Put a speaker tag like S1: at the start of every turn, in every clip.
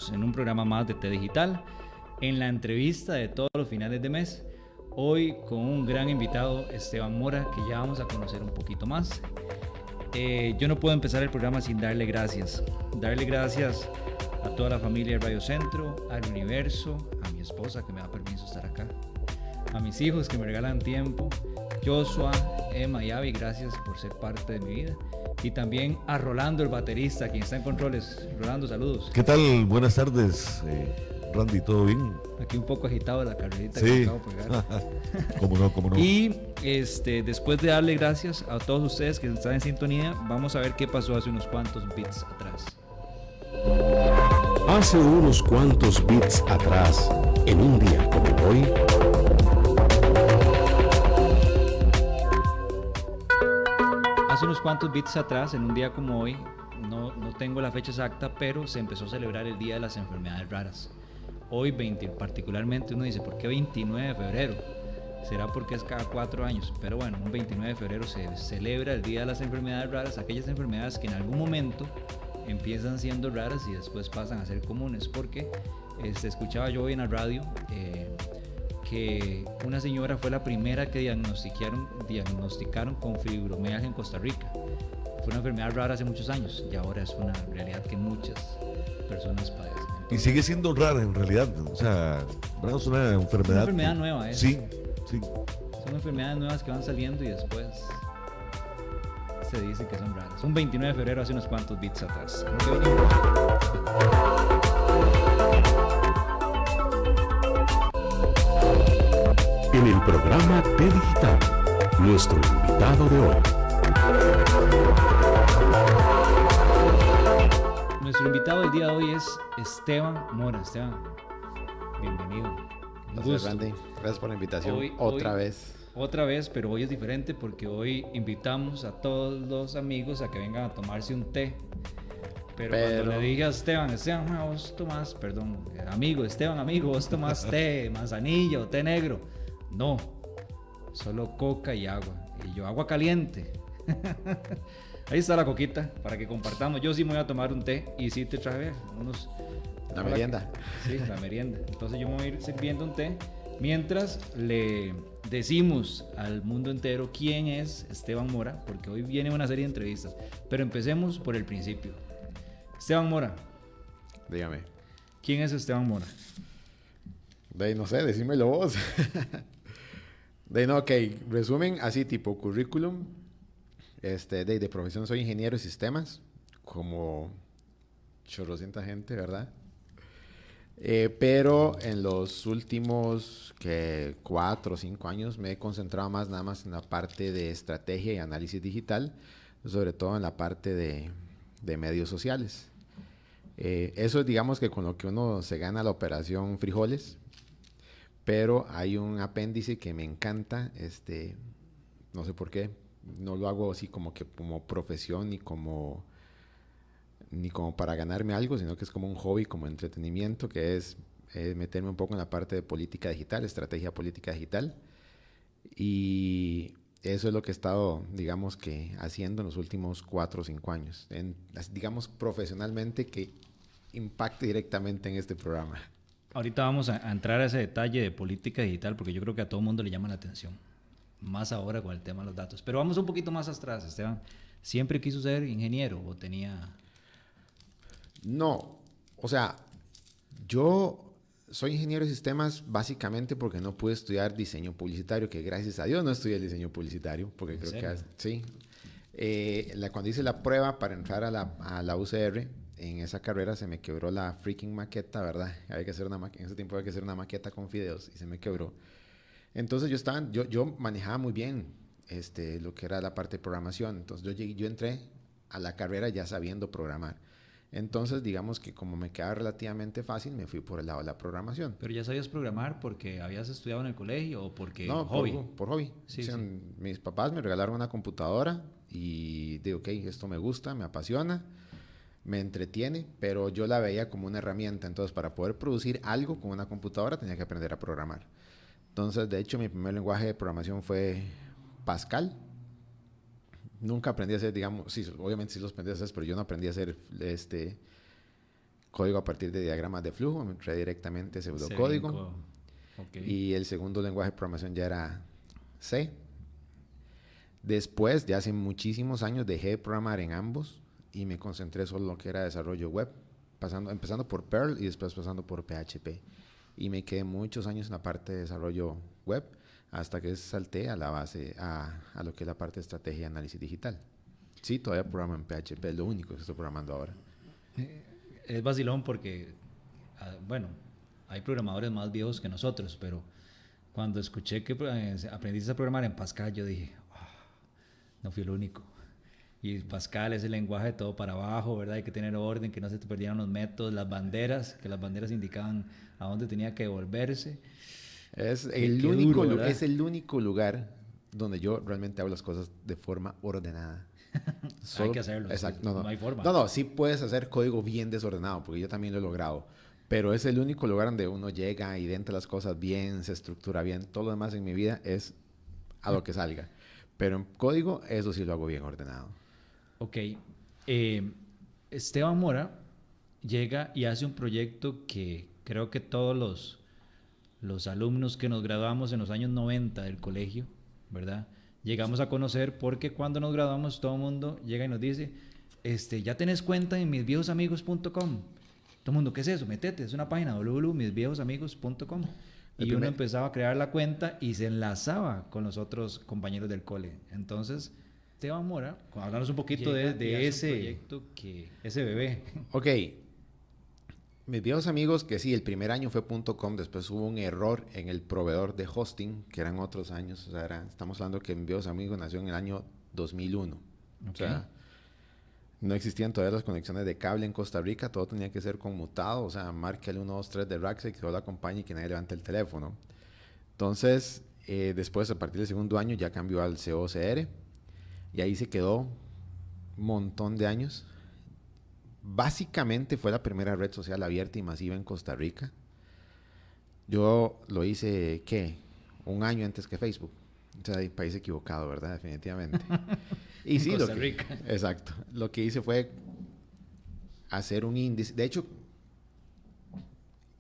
S1: estamos en un programa más de T Digital, en la entrevista de todos los finales de mes, hoy con un gran invitado, Esteban Mora, que ya vamos a conocer un poquito más. Yo no puedo empezar el programa sin darle gracias a toda la familia de Radio Centro, al universo, a mi esposa que me da permiso estar acá, a mis hijos que me regalan tiempo, Joshua, Emma y Abby, gracias por ser parte de mi vida. Y también a Rolando, el baterista, quien está en controles. Rolando, saludos.
S2: ¿Qué tal? Buenas tardes, Randy, ¿todo bien?
S1: Aquí un poco agitado de la carrerita
S2: sí.
S1: que me acabo de pegar.
S2: Cómo no.
S1: Y después de darle gracias a todos ustedes que están en sintonía, vamos a ver qué pasó hace unos cuantos beats atrás.
S3: Hace unos cuantos beats atrás, en un día como hoy.
S1: Hace unos cuantos beats atrás, en un día como hoy, no tengo la fecha exacta, pero se empezó a celebrar el Día de las Enfermedades Raras. Hoy, particularmente, uno dice, ¿por qué 29 de febrero? Será porque es cada 4 años, pero bueno, un 29 de febrero se celebra el Día de las Enfermedades Raras, aquellas enfermedades que en algún momento empiezan siendo raras y después pasan a ser comunes, porque escuchaba yo hoy en la radio que una señora fue la primera que diagnosticaron con fibromialgia en Costa Rica. Fue una enfermedad rara hace muchos años y ahora es una realidad que muchas personas padecen. Entonces,
S2: y sigue siendo rara en realidad, o sea, es una enfermedad
S1: nueva, ¿eh?
S2: Sí.
S1: Son enfermedades nuevas que van saliendo y después se dice que son raras. Un 29 de febrero hace unos cuantos beats atrás.
S3: En el programa T Digital, nuestro invitado de hoy.
S1: Nuestro invitado del día de hoy es Esteban Mora. Esteban, bienvenido.
S4: Gracias, Randy. Gracias por la invitación. Otra vez,
S1: pero hoy es diferente porque hoy invitamos a todos los amigos a que vengan a tomarse un té. Pero cuando le dije a Esteban, vos tomás, amigo, vos tomás té, manzanilla o té negro. No, solo coca y agua. Y yo, agua caliente. Ahí está la coquita para que compartamos. Yo sí me voy a tomar un té y sí te traje unos...
S4: La merienda.
S1: Sí, la merienda. Entonces yo me voy a ir sirviendo un té mientras le decimos al mundo entero quién es Esteban Mora, porque hoy viene una serie de entrevistas. Pero empecemos por el principio. Esteban Mora.
S4: Dígame.
S1: ¿Quién es Esteban Mora?
S4: No sé, decímelo vos. Ok, resumen así tipo currículum. De profesión soy ingeniero de sistemas, como chorrocienta gente, ¿verdad? Pero en los últimos 4 o 5 años me he concentrado nada más en la parte de estrategia y análisis digital, sobre todo en la parte de medios sociales. Eso es, digamos, que con lo que uno se gana la operación frijoles, pero hay un apéndice que me encanta, no sé por qué, no lo hago así como profesión ni como para ganarme algo, sino que es como un hobby, como entretenimiento, que es meterme un poco en la parte de política digital, estrategia política digital. Y eso es lo que he estado, digamos, que haciendo en los últimos 4 o 5 años, digamos, profesionalmente, que impacte directamente en este programa.
S1: Ahorita vamos a entrar a ese detalle de política digital, porque yo creo que a todo mundo le llama la atención, más ahora con el tema de los datos. Pero vamos un poquito más atrás, Esteban. ¿Siempre quiso ser ingeniero o tenía...?
S4: No, o sea, yo soy ingeniero de sistemas básicamente porque no pude estudiar diseño publicitario, que gracias a Dios no estudié el diseño publicitario, porque creo
S1: serio?
S4: que sí. Cuando hice la prueba para entrar a la UCR, en esa carrera se me quebró la freaking maqueta, ¿verdad? En ese tiempo había que hacer una maqueta con fideos y se me quebró. Entonces yo manejaba muy bien lo que era la parte de programación. Entonces yo entré a la carrera ya sabiendo programar. Entonces, digamos que como me quedaba relativamente fácil, me fui por el lado de la programación.
S1: ¿Pero ya sabías programar porque habías estudiado en el colegio o porque
S4: no,
S1: hobby?
S4: Por hobby.
S1: Sí,
S4: o sea,
S1: sí.
S4: Mis papás me regalaron una computadora y digo, ok, esto me gusta, me apasiona, me entretiene, pero yo la veía como una herramienta. Entonces, para poder producir algo con una computadora tenía que aprender a programar. Entonces, de hecho, mi primer lenguaje de programación fue Pascal. Nunca aprendí a hacer, digamos, sí, obviamente sí los aprendí a hacer, pero yo no aprendí a hacer código a partir de diagramas de flujo, me entré directamente a pseudocódigo.
S1: Okay.
S4: Y el segundo lenguaje de programación ya era C. Después, ya hace muchísimos años, dejé de programar en ambos y me concentré solo en lo que era desarrollo web, empezando por Perl y después pasando por PHP. Y me quedé muchos años en la parte de desarrollo web hasta que salté a la base, a lo que es la parte de estrategia y análisis digital. Sí, todavía programo en PHP, es lo único que estoy programando ahora.
S1: Es vacilón porque, bueno, hay programadores más viejos que nosotros, pero cuando escuché que aprendiste a programar en Pascal, yo dije, no fui el único. Y Pascal es el lenguaje de todo para abajo, ¿verdad? Hay que tener orden, que no se te perdieran los métodos, las banderas, que las banderas indicaban a dónde tenía que devolverse.
S4: Es
S1: Qué
S4: el único lugar donde yo realmente hago las cosas de forma ordenada.
S1: Hay que hacerlo.
S4: Exacto. No
S1: hay forma.
S4: No, sí puedes hacer código bien desordenado, porque yo también lo he logrado. Pero es el único lugar donde uno llega, identa las cosas bien, se estructura bien. Todo lo demás en mi vida es a lo que salga. Pero en código, eso sí lo hago bien ordenado.
S1: Ok. Esteban Mora llega y hace un proyecto que creo que todos los alumnos que nos graduamos en los años 90 del colegio, ¿verdad? Llegamos a conocer porque cuando nos graduamos todo el mundo llega y nos dice, ya tenés cuenta en misviejosamigos.com. Todo el mundo, ¿qué es eso? Métete, es una página www.misviejosamigos.com. Y uno empezaba a crear la cuenta y se enlazaba con los otros compañeros del cole. Entonces, Esteban Mora, háblanos un poquito de ese proyecto, ese bebé.
S4: Ok. Mis viejos amigos, que sí, el primer año fue .com, después hubo un error en el proveedor de hosting, que eran otros años, o sea, estamos hablando que mis viejos amigos nació en el año 2001. Okay. O sea, no existían todavía las conexiones de cable en Costa Rica, todo tenía que ser conmutado, o sea, marque el 123 de Raxi, que solo la acompañe y que nadie levante el teléfono. Entonces, después, a partir del segundo año, ya cambió al COCR, y ahí se quedó un montón de años. Básicamente fue la primera red social abierta y masiva en Costa Rica. Yo lo hice, ¿qué? Un año antes que Facebook. O sea, hay país equivocado, ¿verdad? Definitivamente. Y sí,
S1: Costa Rica.
S4: Exacto. Lo que hice fue hacer un índice. De hecho,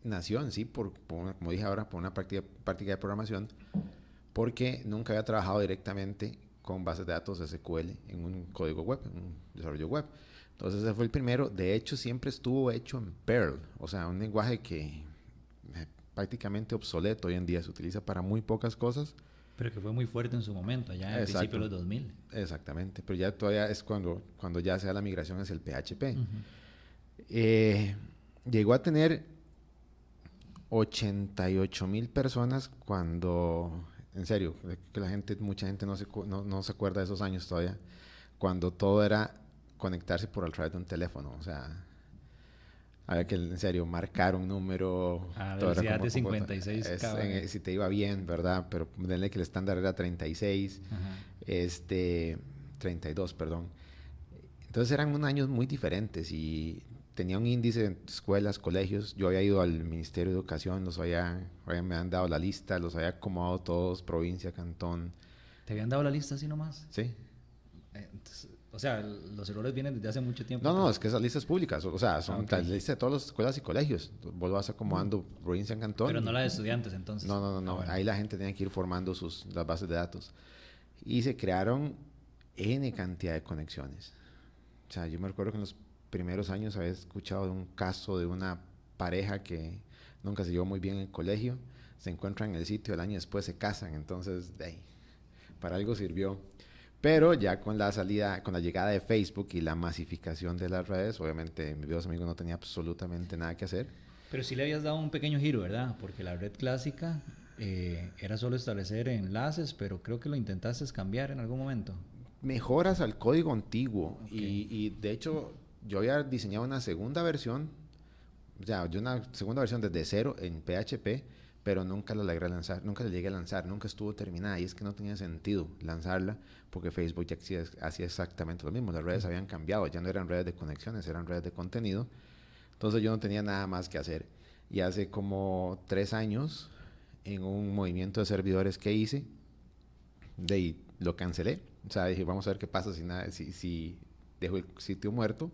S4: nació en sí, como dije ahora, por una práctica de programación, porque nunca había trabajado directamente con bases de datos SQL en un código web, en un desarrollo web. Entonces ese fue el primero. De hecho, siempre estuvo hecho en Perl. O sea, un lenguaje que prácticamente obsoleto hoy en día. Se utiliza para muy pocas cosas.
S1: Pero que fue muy fuerte en su momento, allá en el principio de los 2000.
S4: Exactamente. Pero ya todavía es cuando ya se da la migración hacia el PHP. Llegó a tener 88,000 personas cuando... En serio, que mucha gente no se acuerda de esos años todavía. Cuando todo era conectarse por a través de un teléfono, o sea, había que, en serio, marcar un número.
S1: A velocidad de 56 KB.
S4: Si te iba bien, ¿verdad? Pero denle que el estándar era 36, 32, perdón. Entonces eran unos años muy diferentes y tenía un índice en escuelas, colegios. Yo había ido al Ministerio de Educación, me han dado la lista, los había acomodado todos, provincia, cantón.
S1: ¿Te habían dado la lista así nomás?
S4: Sí.
S1: Entonces, o sea, los errores vienen desde hace mucho tiempo.
S4: No, es que esas listas públicas, o sea, son las listas de todas las escuelas y colegios. Vos vas acomodando provincia en cantón.
S1: Pero no la de estudiantes, entonces.
S4: No. Bueno. Ahí la gente tenía que ir formando las bases de datos. Y se crearon N cantidad de conexiones. O sea, yo me recuerdo que en los primeros años había escuchado de un caso de una pareja que nunca se llevó muy bien en el colegio. Se encuentran en el sitio, el año después se casan. Entonces, para algo sirvió. Pero ya con la llegada de Facebook y la masificación de las redes, obviamente mis viejos amigos no tenía absolutamente nada que hacer.
S1: Pero sí le habías dado un pequeño giro, ¿verdad? Porque la red clásica era solo establecer enlaces, pero creo que lo intentaste cambiar en algún momento.
S4: Mejoras al código antiguo. Okay. Y de hecho, yo había diseñado una segunda versión, desde cero en PHP, pero nunca la llegué a lanzar, nunca estuvo terminada y es que no tenía sentido lanzarla porque Facebook ya hacía exactamente lo mismo, las redes habían cambiado, ya no eran redes de conexiones, eran redes de contenido, entonces yo no tenía nada más que hacer y hace como 3 años en un movimiento de servidores que hice, lo cancelé, o sea dije vamos a ver qué pasa si dejo el sitio muerto.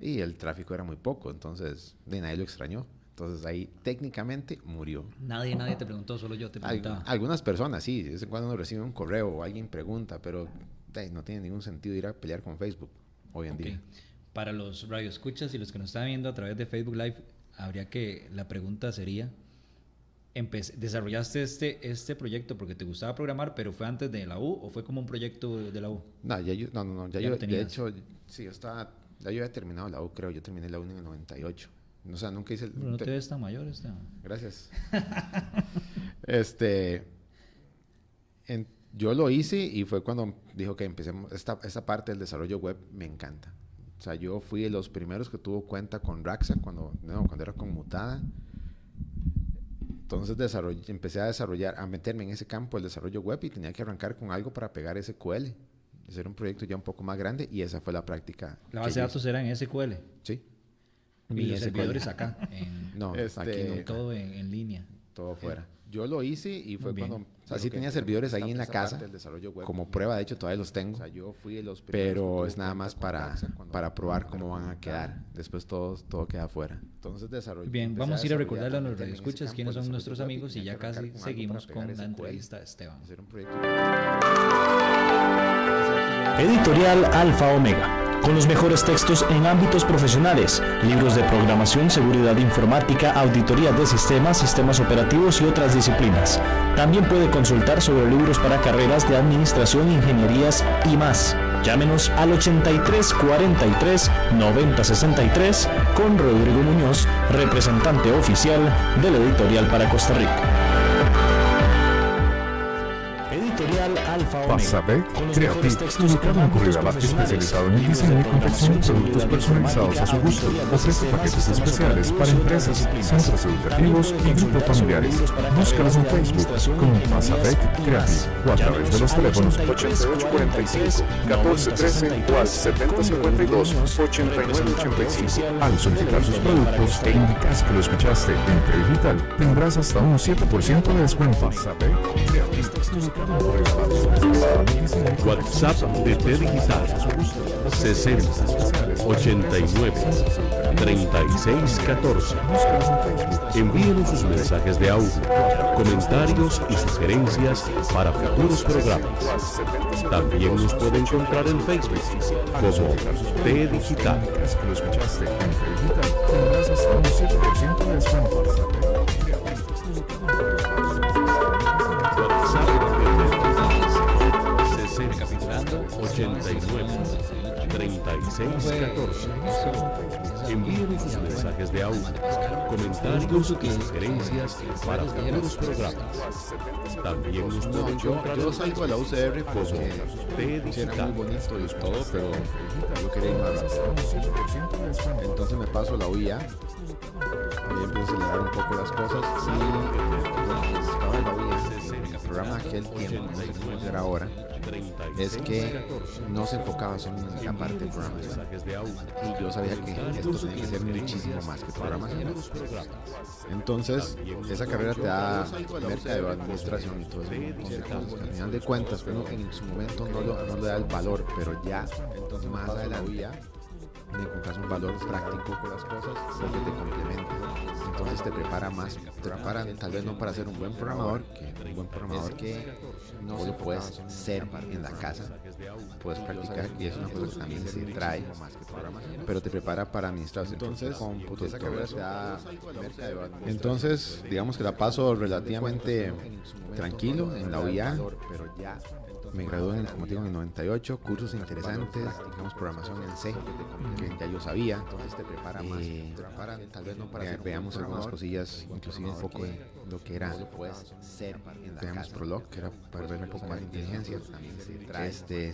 S4: y el tráfico era muy poco, entonces de nadie lo extrañó. Entonces ahí técnicamente murió.
S1: Nadie te preguntó, solo yo te preguntaba.
S4: Algunas personas sí, de vez en cuando uno recibe un correo o alguien pregunta, pero no tiene ningún sentido ir a pelear con Facebook hoy en día.
S1: Para los radioescuchas y los que nos están viendo a través de Facebook Live, la pregunta sería, ¿desarrollaste este proyecto porque te gustaba programar, pero fue antes de la U o fue como un proyecto de la U?
S4: No, ya yo, de hecho, sí, ya yo había terminado la U, creo, yo terminé la U en el 98. O sea, nunca hice el...
S1: Pero no te ves tan mayor, Esteban.
S4: Gracias. Yo lo hice y fue cuando dijo que empecemos, esta parte del desarrollo web me encanta. O sea, yo fui de los primeros que tuvo cuenta con Raxa cuando era conmutada. Entonces empecé a meterme en ese campo del desarrollo web y tenía que arrancar con algo para pegar SQL. Hacer un proyecto ya un poco más grande y esa fue la práctica.
S1: ¿La base de datos era en SQL?
S4: Sí.
S1: ¿Y los servidores acá?
S4: No, aquí no.
S1: Todo en línea.
S4: Todo fuera. Yo lo hice y fue cuando... O sea, sí tenía servidores ahí en la casa, como prueba, de hecho todavía los tengo, pero es nada más para probar cómo van a quedar. Después todo queda afuera. Entonces
S1: Bien, vamos a ir a recordarle a los radioescuchas quiénes son nuestros amigos y ya casi seguimos con la entrevista de Esteban.
S5: Editorial Alfa Omega, con los mejores textos en ámbitos profesionales, libros de programación, seguridad informática, auditoría de sistemas, sistemas operativos y otras disciplinas. También puede consultar sobre libros para carreras de administración, ingenierías y más. Llámenos al 83 43 90 63 con Rodrigo Muñoz, representante oficial de la Editorial para Costa Rica. Editorial Alfa Omega.
S3: Pasabec Creative, ubicado en Corriera Blanca, especializado en el diseño y confección de productos personalizados a su gusto. Ofrece paquetes especiales para empresas, centros educativos y grupos familiares. Búscalos en Facebook como Pasabec Creative o a través de los teléfonos 8845 1413 o al 7052 8985. Al solicitar sus productos e indicas que lo escuchaste en T Digital, tendrás hasta un 7% de descuento. Pasabec Creative. WhatsApp de T Digital 60 89 36 14. Envíenos sus mensajes de audio, comentarios y sugerencias para futuros programas. También nos puede encontrar en Facebook como T Digital. Lo escuchaste en T Digital, tendrás hasta un 7% de descuento. Recapitulando, 89 36 14. Envíenos sus mensajes de audio, comentarios y sugerencias para futuros programas. También nos pueden encontrar.
S4: Yo salgo de la UCR
S3: como T Digital.
S4: Era muy bonito y todo, pero yo quería ir más rápido. Entonces me paso a la UIA y empiezo a acelerar un poco las cosas. Y estaba en la UIA, el programa de aquel tiempo, no sé cómo será ahora, es que no se enfocaba solo en la parte de programación. Y yo sabía que esto tenía que ser muchísimo más que programación. Entonces, esa carrera te da mercadeo, administración y todo eso. Entonces, al final de cuentas, bueno, en su momento no le da el valor, pero ya, entonces más adelante, me encuentras un valor práctico con las cosas porque te complementa. Entonces te prepara más, te prepara tal vez no para ser un buen programador, que un buen programador que no lo puedes ser en la casa, puedes practicar y es una cosa que también se trae, pero te prepara para administrar. Entonces, esa carrera te da. Entonces, digamos que la paso relativamente tranquilo en la UIA. Me gradué, como digo, en el 98, cursos interesantes, digamos programación en C, que ya yo sabía. Entonces te prepara más, tal vez no para veamos algunas cosillas, inclusive un poco de lo que era, veamos Prolog, que era para ver un poco más de inteligencia.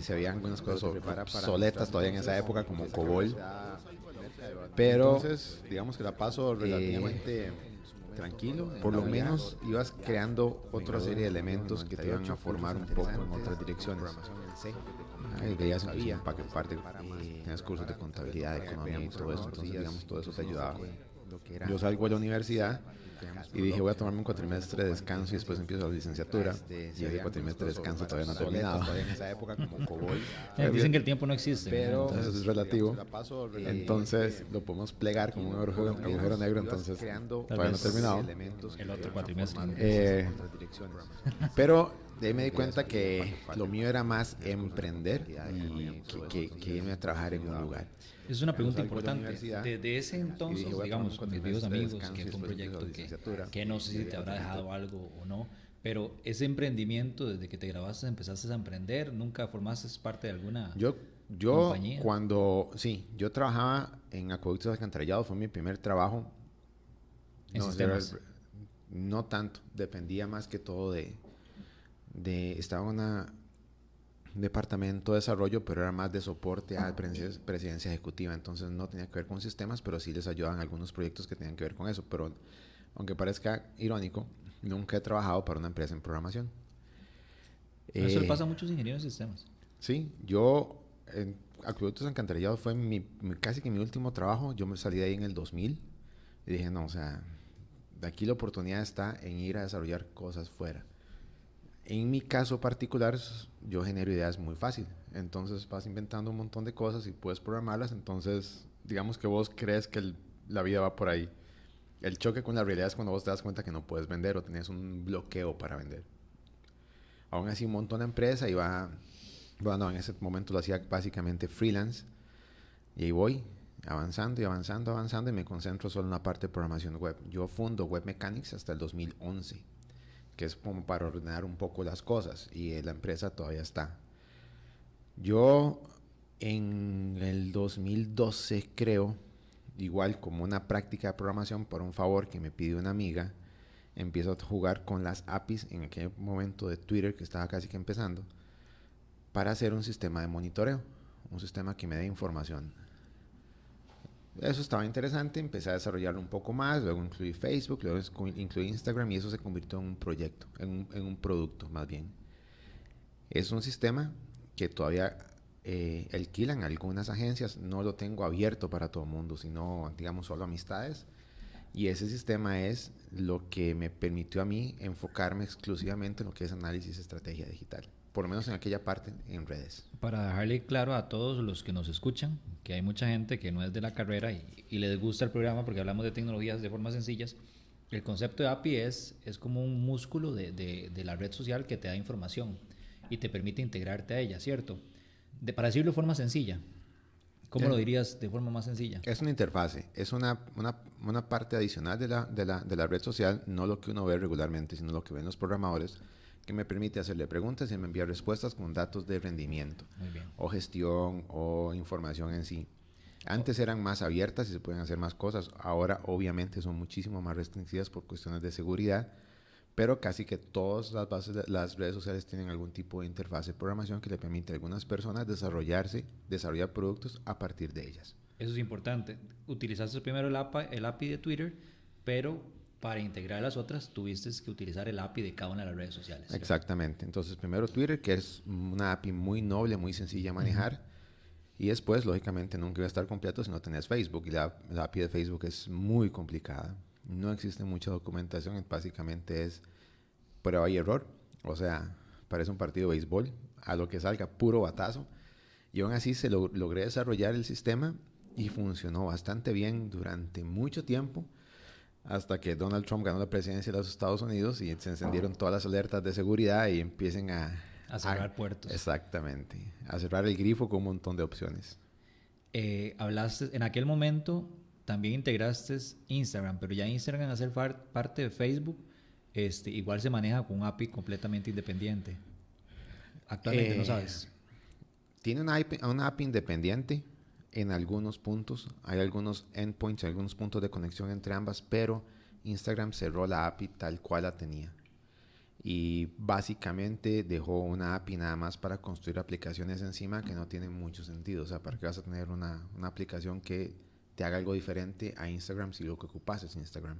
S4: Se veían algunas cosas obsoletas todavía en esa época, como COBOL, pero digamos que la paso relativamente tranquilo, por lo menos ibas creando otra serie de elementos que te iban a formar un poco en otras direcciones. Veías inclusive en parte, tenías cursos de contabilidad, de economía y todo eso, entonces digamos todo eso te ayudaba. Yo salgo de la universidad Y dije, voy a tomarme un cuatrimestre de descanso y después empiezo la licenciatura. Y ese cuatrimestre de descanso todavía no he terminado.
S6: En esa época como cowboy.
S1: Dicen que el tiempo no existe.
S6: Pero
S4: Entonces es relativo. Entonces lo podemos plegar como un agujero negro. Entonces todavía no he terminado.
S1: El otro cuatrimestre.
S4: Pero de ahí me di cuenta que lo mío era más emprender y que irme a trabajar en un lugar.
S1: Es una pregunta
S4: Salgo de la
S1: importante.
S4: universidad
S1: Desde ese entonces,
S4: dije, voy a
S1: digamos,
S4: tomar
S1: con
S4: un
S1: mis viejos
S4: cuatrimestre de
S1: amigos, que
S4: descanso
S1: fue un
S4: y después
S1: proyecto
S4: empiezo la licenciatura.
S1: que no sé si te habrá dejado algo o no, pero ese emprendimiento, desde que te grabaste, empezaste a emprender, nunca formaste parte de alguna
S4: Yo
S1: compañía.
S4: yo trabajaba en acueductos alcantarillados, fue mi primer trabajo.
S1: ¿En sistemas?
S4: No tanto, dependía más que todo estaba en un departamento de desarrollo, pero era más de soporte a presidencia ejecutiva, entonces no tenía que ver con sistemas, pero sí les ayudaban algunos proyectos que tenían que ver con eso, pero aunque parezca irónico, nunca he trabajado para una empresa en programación.
S1: Eso le pasa a muchos ingenieros de sistemas.
S4: Sí, yo en acueductos alcantarillados fue casi que mi último trabajo. Yo me salí de ahí en el 2000 y dije, no, o sea, de aquí la oportunidad está en ir a desarrollar cosas fuera. En mi caso particular, yo genero ideas muy fácil. Entonces vas inventando un montón de cosas y puedes programarlas. Entonces, digamos que vos crees que la vida va por ahí. El choque con la realidad es cuando vos te das cuenta que no puedes vender o tenés un bloqueo para vender. Aún así, monto una empresa y bueno, en ese momento lo hacía básicamente freelance. Y ahí voy, avanzando y me concentro solo en la parte de programación web. Yo fundo Web Mechanics hasta el 2011, que es como para ordenar un poco las cosas, y la empresa todavía está. Yo en el 2012 creo, igual como una práctica de programación por un favor que me pidió una amiga, empiezo a jugar con las APIs en aquel momento de Twitter que estaba casi que empezando, para hacer un sistema de monitoreo, un sistema que me dé información. Eso estaba interesante, empecé a desarrollarlo un poco más, luego incluí Facebook, luego incluí Instagram y eso se convirtió en un proyecto, en un producto más bien. Es un sistema que todavía alquilan algunas agencias, no lo tengo abierto para todo el mundo, sino digamos solo amistades. Y ese sistema es lo que me permitió a mí enfocarme exclusivamente en lo que es análisis de estrategia digital, por lo menos en aquella parte en redes.
S1: Para dejarle claro a todos los que nos escuchan, que hay mucha gente que no es de la carrera y les gusta el programa porque hablamos de tecnologías de formas sencillas, el concepto de API es como un músculo de la red social que te da información y te permite integrarte a ella, ¿cierto? Para decirlo de forma sencilla, ¿cómo lo dirías de forma más sencilla?
S4: Es una interfase, es una parte adicional de la red social, no lo que uno ve regularmente, sino lo que ven los programadores, que me permite hacerle preguntas y me envía respuestas con datos de rendimiento, o gestión, o información en sí. Antes eran más abiertas y se pueden hacer más cosas, ahora obviamente son muchísimo más restringidas por cuestiones de seguridad, pero casi que todas las redes sociales tienen algún tipo de interfaz de programación que le permite a algunas personas desarrollar productos a partir de ellas.
S1: Eso es importante. Utilizaste primero el API de Twitter, pero para integrar las otras tuviste que utilizar el API de cada una de las redes sociales, ¿cierto?
S4: Exactamente. Entonces primero Twitter, que es una API muy noble, muy sencilla de manejar, y después lógicamente nunca iba a estar completo si no tenés Facebook, y la API de Facebook es muy complicada. No existe mucha documentación, básicamente es prueba y error. O sea, parece un partido de béisbol, a lo que salga puro batazo. Y aún así logré desarrollar el sistema y funcionó bastante bien durante mucho tiempo, hasta que Donald Trump ganó la presidencia de los Estados Unidos y se encendieron todas las alertas de seguridad y empiecen a
S1: cerrar puertos.
S4: Exactamente, a cerrar el grifo con un montón de opciones.
S1: Hablaste, en aquel momento también integraste Instagram, pero ya Instagram, al ser parte de Facebook, igual se maneja con un API completamente independiente. Actualmente no sabes.
S4: Tiene una API independiente en algunos puntos. Hay algunos endpoints, algunos puntos de conexión entre ambas, pero Instagram cerró la API tal cual la tenía. Y básicamente dejó una API nada más para construir aplicaciones encima que no tienen mucho sentido. O sea, ¿para qué vas a tener una aplicación que te haga algo diferente a Instagram si lo que ocupas es Instagram?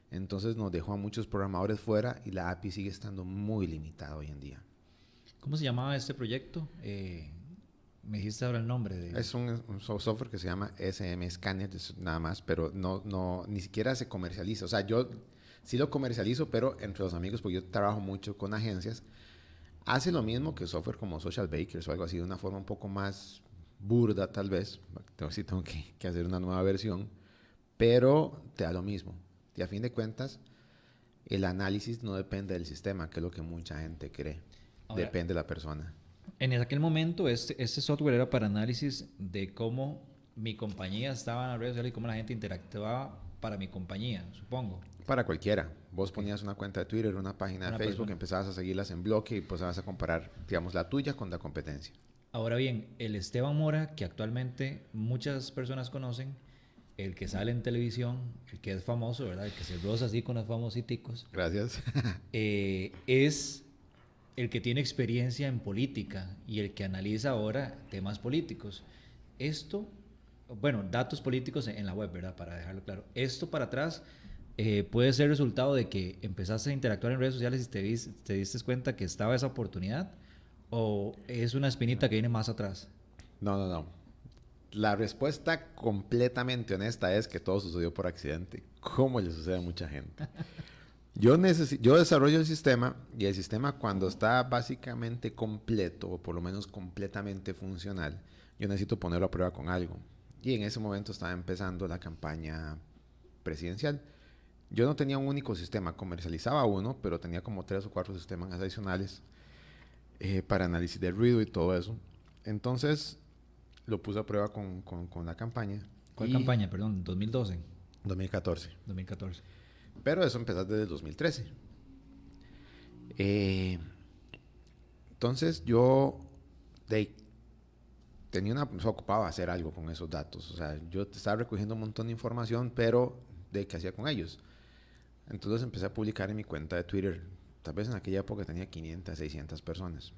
S4: Entonces nos dejó a muchos programadores fuera y la API sigue estando muy limitada hoy en día.
S1: ¿Cómo se llamaba este proyecto? Me dijiste ahora el nombre.
S4: Es un software que se llama SM Scanner, nada más, pero no ni siquiera se comercializa. O sea, yo Sí lo comercializo, pero entre los amigos, porque yo trabajo mucho con agencias, hace lo mismo que software como Social Bakers o algo así, de una forma un poco más burda tal vez. Sí tengo que hacer una nueva versión, pero te da lo mismo. Y a fin de cuentas, el análisis no depende del sistema, que es lo que mucha gente cree.
S1: Ahora,
S4: depende de la persona.
S1: En aquel momento, este software era para análisis de cómo mi compañía estaba en las redes sociales y cómo la gente interactuaba para mi compañía, supongo.
S4: Para cualquiera. Vos ponías una cuenta de Twitter, una página de Facebook, empezabas a seguirlas en bloque y pues vas a comparar, digamos, la tuya con la competencia.
S1: Ahora bien, el Esteban Mora, que actualmente muchas personas conocen, el que sale en televisión, el que es famoso, ¿verdad? El que se roza así con los famositicos.
S4: Gracias.
S1: Es el que tiene experiencia en política y el que analiza ahora temas políticos. Esto, bueno, datos políticos en la web, ¿verdad? Para dejarlo claro. Esto para atrás puede ser resultado de que empezaste a interactuar en redes sociales y te diste cuenta que estaba esa oportunidad, o es una espinita que viene más atrás.
S4: No. La respuesta completamente honesta es que todo sucedió por accidente, como le sucede a mucha gente. Yo desarrollo el sistema, y el sistema, cuando está básicamente completo, o por lo menos completamente funcional, yo necesito ponerlo a prueba con algo. Y en ese momento estaba empezando la campaña presidencial. Yo no tenía un único sistema, comercializaba uno, pero tenía como 3 o 4 sistemas adicionales para análisis de ruido y todo eso. Entonces lo puse a prueba con la campaña.
S1: ¿Cuál campaña? Perdón, 2012.
S4: 2014.
S1: 2014.
S4: Pero eso empezó desde el 2013. Entonces yo me ocupaba hacer algo con esos datos. O sea, yo estaba recogiendo un montón de información, pero ¿de qué hacía con ellos? Entonces empecé a publicar en mi cuenta de Twitter. Tal vez en aquella época tenía 500, 600 personas.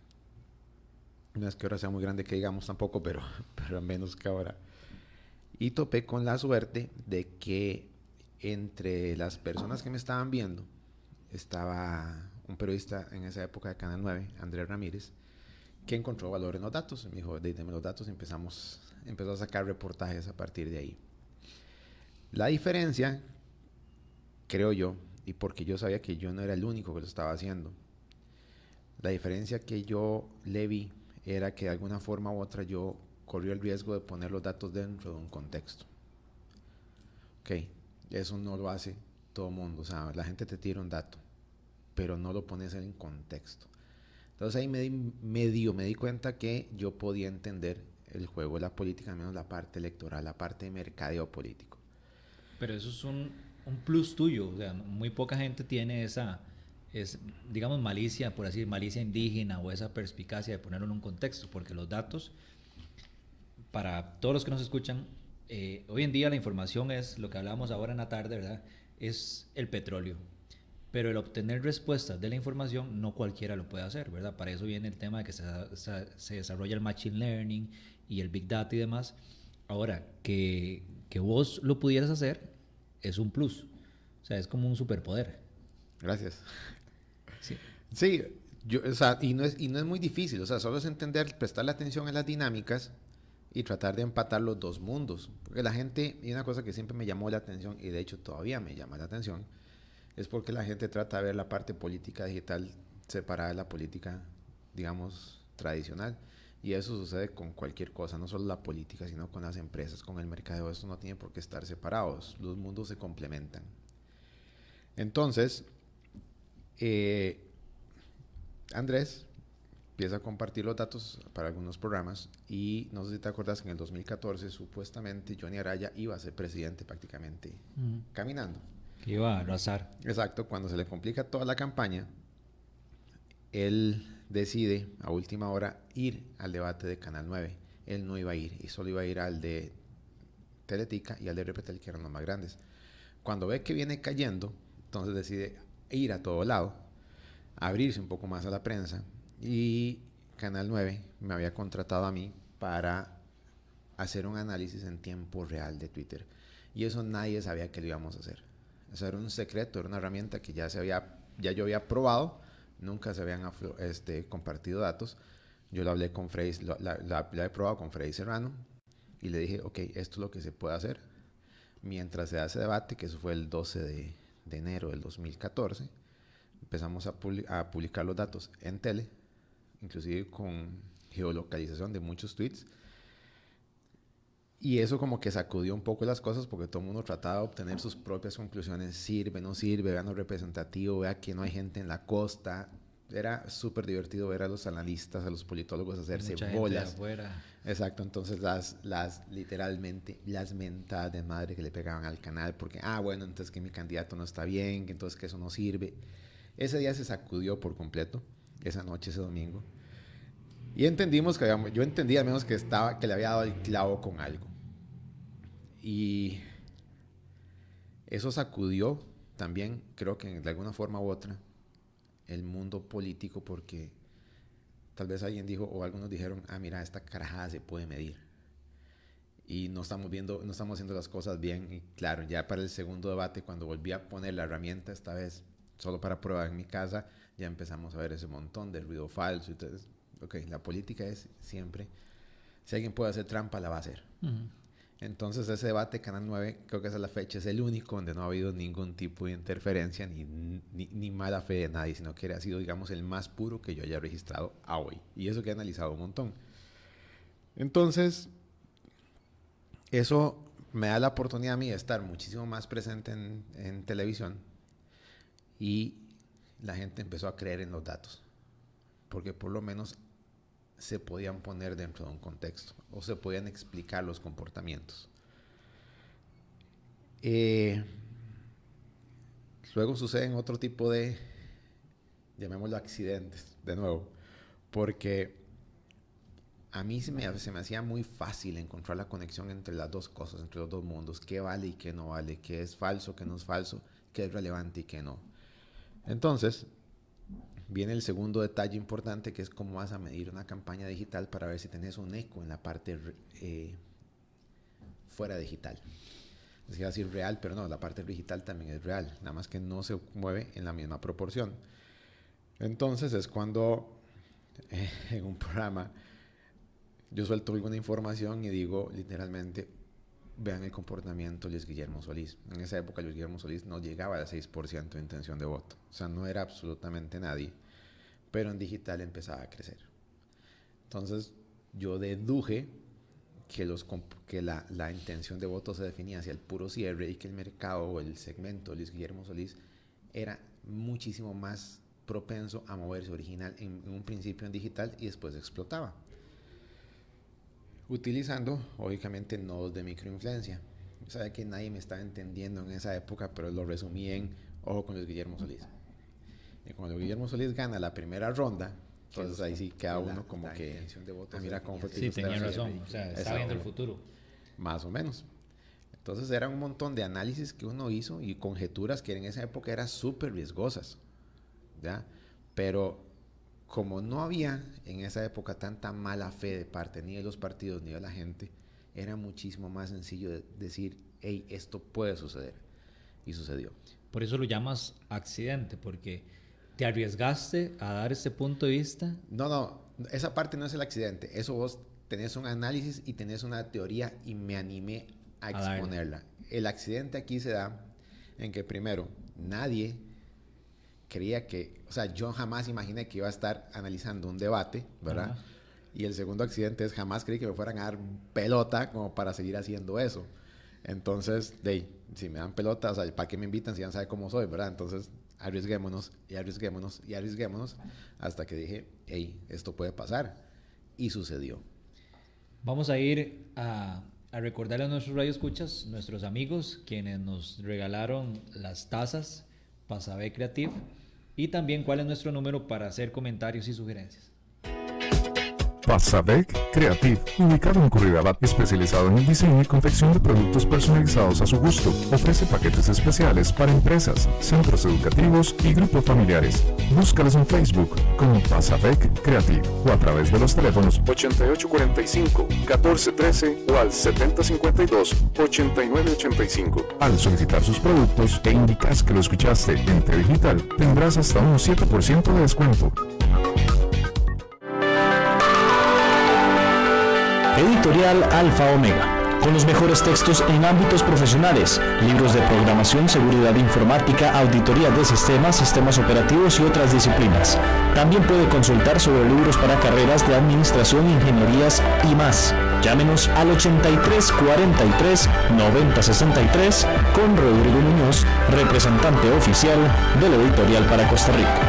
S4: No es que ahora sea muy grande que digamos tampoco, pero menos que ahora. Y topé con la suerte de que entre las personas que me estaban viendo estaba un periodista en esa época de Canal 9, Andrés Ramírez, que encontró valor en los datos. Me dijo, dame los datos, y empezó a sacar reportajes a partir de ahí. La diferencia, creo yo, y porque yo sabía que yo no era el único que lo estaba haciendo, la diferencia que yo le vi era que de alguna forma u otra yo corrió el riesgo de poner los datos dentro de un contexto. Ok, eso no lo hace todo el mundo. O sea, la gente te tira un dato, pero no lo pones en contexto. Entonces ahí me di cuenta que yo podía entender el juego de la política, al menos la parte electoral, la parte de mercadeo político.
S1: Pero eso es un plus tuyo. O sea, muy poca gente tiene digamos, malicia, por así decir, malicia indígena, o esa perspicacia de ponerlo en un contexto, porque los datos, para todos los que nos escuchan, hoy en día la información es lo que hablábamos ahora en la tarde, ¿verdad? Es el petróleo. Pero el obtener respuestas de la información no cualquiera lo puede hacer, ¿verdad? Para eso viene el tema de que se desarrolla el Machine Learning y el Big Data y demás. Ahora, que vos lo pudieras hacer es un plus. O sea, es como un superpoder.
S4: Gracias.
S1: Sí,
S4: o sea, y no es muy difícil. O sea, solo es entender, prestarle atención a las dinámicas y tratar de empatar los dos mundos. Porque la gente, y una cosa que siempre me llamó la atención, y de hecho todavía me llama la atención, es porque la gente trata de ver la parte política digital separada de la política, digamos, tradicional. Y eso sucede con cualquier cosa, no solo la política, sino con las empresas, con el mercadeo. Eso no tiene por qué estar separados. Los mundos se complementan. Entonces, Andrés empieza a compartir los datos para algunos programas, y no sé si te acuerdas que en el 2014 supuestamente Johnny Araya iba a ser presidente prácticamente caminando.
S1: Que iba a arrasar.
S4: Exacto, cuando se le complica toda la campaña, él decide a última hora ir al debate de Canal 9. Él no iba a ir, y solo iba a ir al de Teletica y al de Repetel, que eran los más grandes. Cuando ve que viene cayendo, entonces decide ir a todo lado, abrirse un poco más a la prensa, y Canal 9 me había contratado a mí para hacer un análisis en tiempo real de Twitter, y eso nadie sabía que lo íbamos a hacer. Eso era un secreto, era una herramienta que ya yo había probado, nunca se habían compartido datos. Yo lo hablé con Freddy, la he probado con Freddy Serrano, y le dije, ok, esto es lo que se puede hacer mientras se hace debate, que eso fue el 12 de enero del 2014, empezamos a publicar los datos en tele, inclusive con geolocalización de muchos tweets. Y eso como que sacudió un poco las cosas porque todo el mundo trataba de obtener sus propias conclusiones. Sirve, no sirve, vean lo representativo, vea que no hay gente en la costa. Era súper divertido ver a los analistas, a los politólogos hacerse
S1: Mucha
S4: bolas.
S1: gente de afuera.
S4: Exacto, entonces literalmente las mentadas de madre que le pegaban al canal porque, bueno, entonces que mi candidato no está bien, que entonces que eso no sirve. Ese día se sacudió por completo, esa noche, ese domingo. Y entendimos que, yo entendí al menos que le había dado el clavo con algo. Y eso sacudió también, creo que de alguna forma u otra, el mundo político, porque tal vez alguien dijo, o algunos dijeron, mira, esta carajada se puede medir. Y no estamos haciendo las cosas bien. Y claro, ya para el segundo debate, cuando volví a poner la herramienta, esta vez solo para probar en mi casa, ya empezamos a ver ese montón de ruido falso. Entonces, la política es siempre, si alguien puede hacer trampa, la va a hacer. Uh-huh. Entonces ese debate, Canal 9, creo que esa es la fecha, es el único donde no ha habido ningún tipo de interferencia ni mala fe de nadie, sino que ha sido, digamos, el más puro que yo haya registrado a hoy. Y eso que he analizado un montón. Entonces, eso me da la oportunidad a mí de estar muchísimo más presente en televisión, y la gente empezó a creer en los datos, porque por lo menos se podían poner dentro de un contexto o se podían explicar los comportamientos. Luego suceden otro tipo de, llamémoslo accidentes, de nuevo, porque a mí se me hacía muy fácil encontrar la conexión entre las dos cosas, entre los dos mundos, qué vale y qué no vale, qué es falso, qué no es falso, qué es relevante y qué no. Entonces, viene el segundo detalle importante, que es cómo vas a medir una campaña digital para ver si tenés un eco en la parte fuera digital. Es decir, real, pero no, la parte digital también es real, nada más que no se mueve en la misma proporción. Entonces es cuando en un programa yo suelto alguna información y digo literalmente, vean el comportamiento de Luis Guillermo Solís. En esa época Luis Guillermo Solís no llegaba al 6% de intención de voto. O sea, no era absolutamente nadie. Pero en digital empezaba a crecer. Entonces, yo deduje que la intención de voto se definía hacia el puro cierre y que el mercado o el segmento de Luis Guillermo Solís era muchísimo más propenso a moverse original en un principio en digital y después explotaba. Utilizando, lógicamente, nodos de microinfluencia. Yo sabía que nadie me estaba entendiendo en esa época, pero lo resumí en ojo con Luis Guillermo Solís. Y cuando Guillermo Solís gana la primera ronda, entonces ahí sí queda uno como que, mira cómo fue que
S1: sí, tenía razón, o sea, está viendo el futuro.
S4: Más o menos. Entonces eran un montón de análisis que uno hizo y conjeturas que en esa época eran súper riesgosas, ¿ya? Pero como no había en esa época tanta mala fe de parte ni de los partidos ni de la gente, era muchísimo más sencillo decir, hey, esto puede suceder. Y sucedió.
S1: Por eso lo llamas accidente, porque te arriesgaste a dar este punto de vista.
S4: No, esa parte no es el accidente. Eso vos tenés un análisis y tenés una teoría y me animé a exponerla. El accidente aquí se da en que primero, nadie creía que, o sea, yo jamás imaginé que iba a estar analizando un debate, ¿verdad? Uh-huh. Y el segundo accidente es jamás creí que me fueran a dar pelota como para seguir haciendo eso. Entonces, si me dan pelota, o sea, ¿para qué me invitan si ya no saben cómo soy, verdad? Entonces, arriesguémonos hasta que dije, hey, esto puede pasar. Y sucedió.
S1: Vamos a ir a recordarle a nuestros radioescuchas, nuestros amigos, quienes nos regalaron las tazas Pasabe Creative, y también cuál es nuestro número para hacer comentarios y sugerencias.
S3: Pasabec Creative, ubicado en Curridabat, especializado en el diseño y confección de productos personalizados a su gusto. Ofrece paquetes especiales para empresas, centros educativos y grupos familiares. Búscalos en Facebook como Pasabec Creative o a través de los teléfonos 8845-1413 o al 7052-8985. Al solicitar sus productos e indicas que lo escuchaste en T Digital, tendrás hasta un 7% de descuento.
S5: Editorial Alfa Omega, con los mejores textos en ámbitos profesionales, libros de programación, seguridad informática, auditoría de sistemas, sistemas operativos y otras disciplinas. También puede consultar sobre libros para carreras de administración, ingenierías y más. Llámenos al 83 43 90 63 con Rodrigo Muñoz, representante oficial de la Editorial para Costa Rica.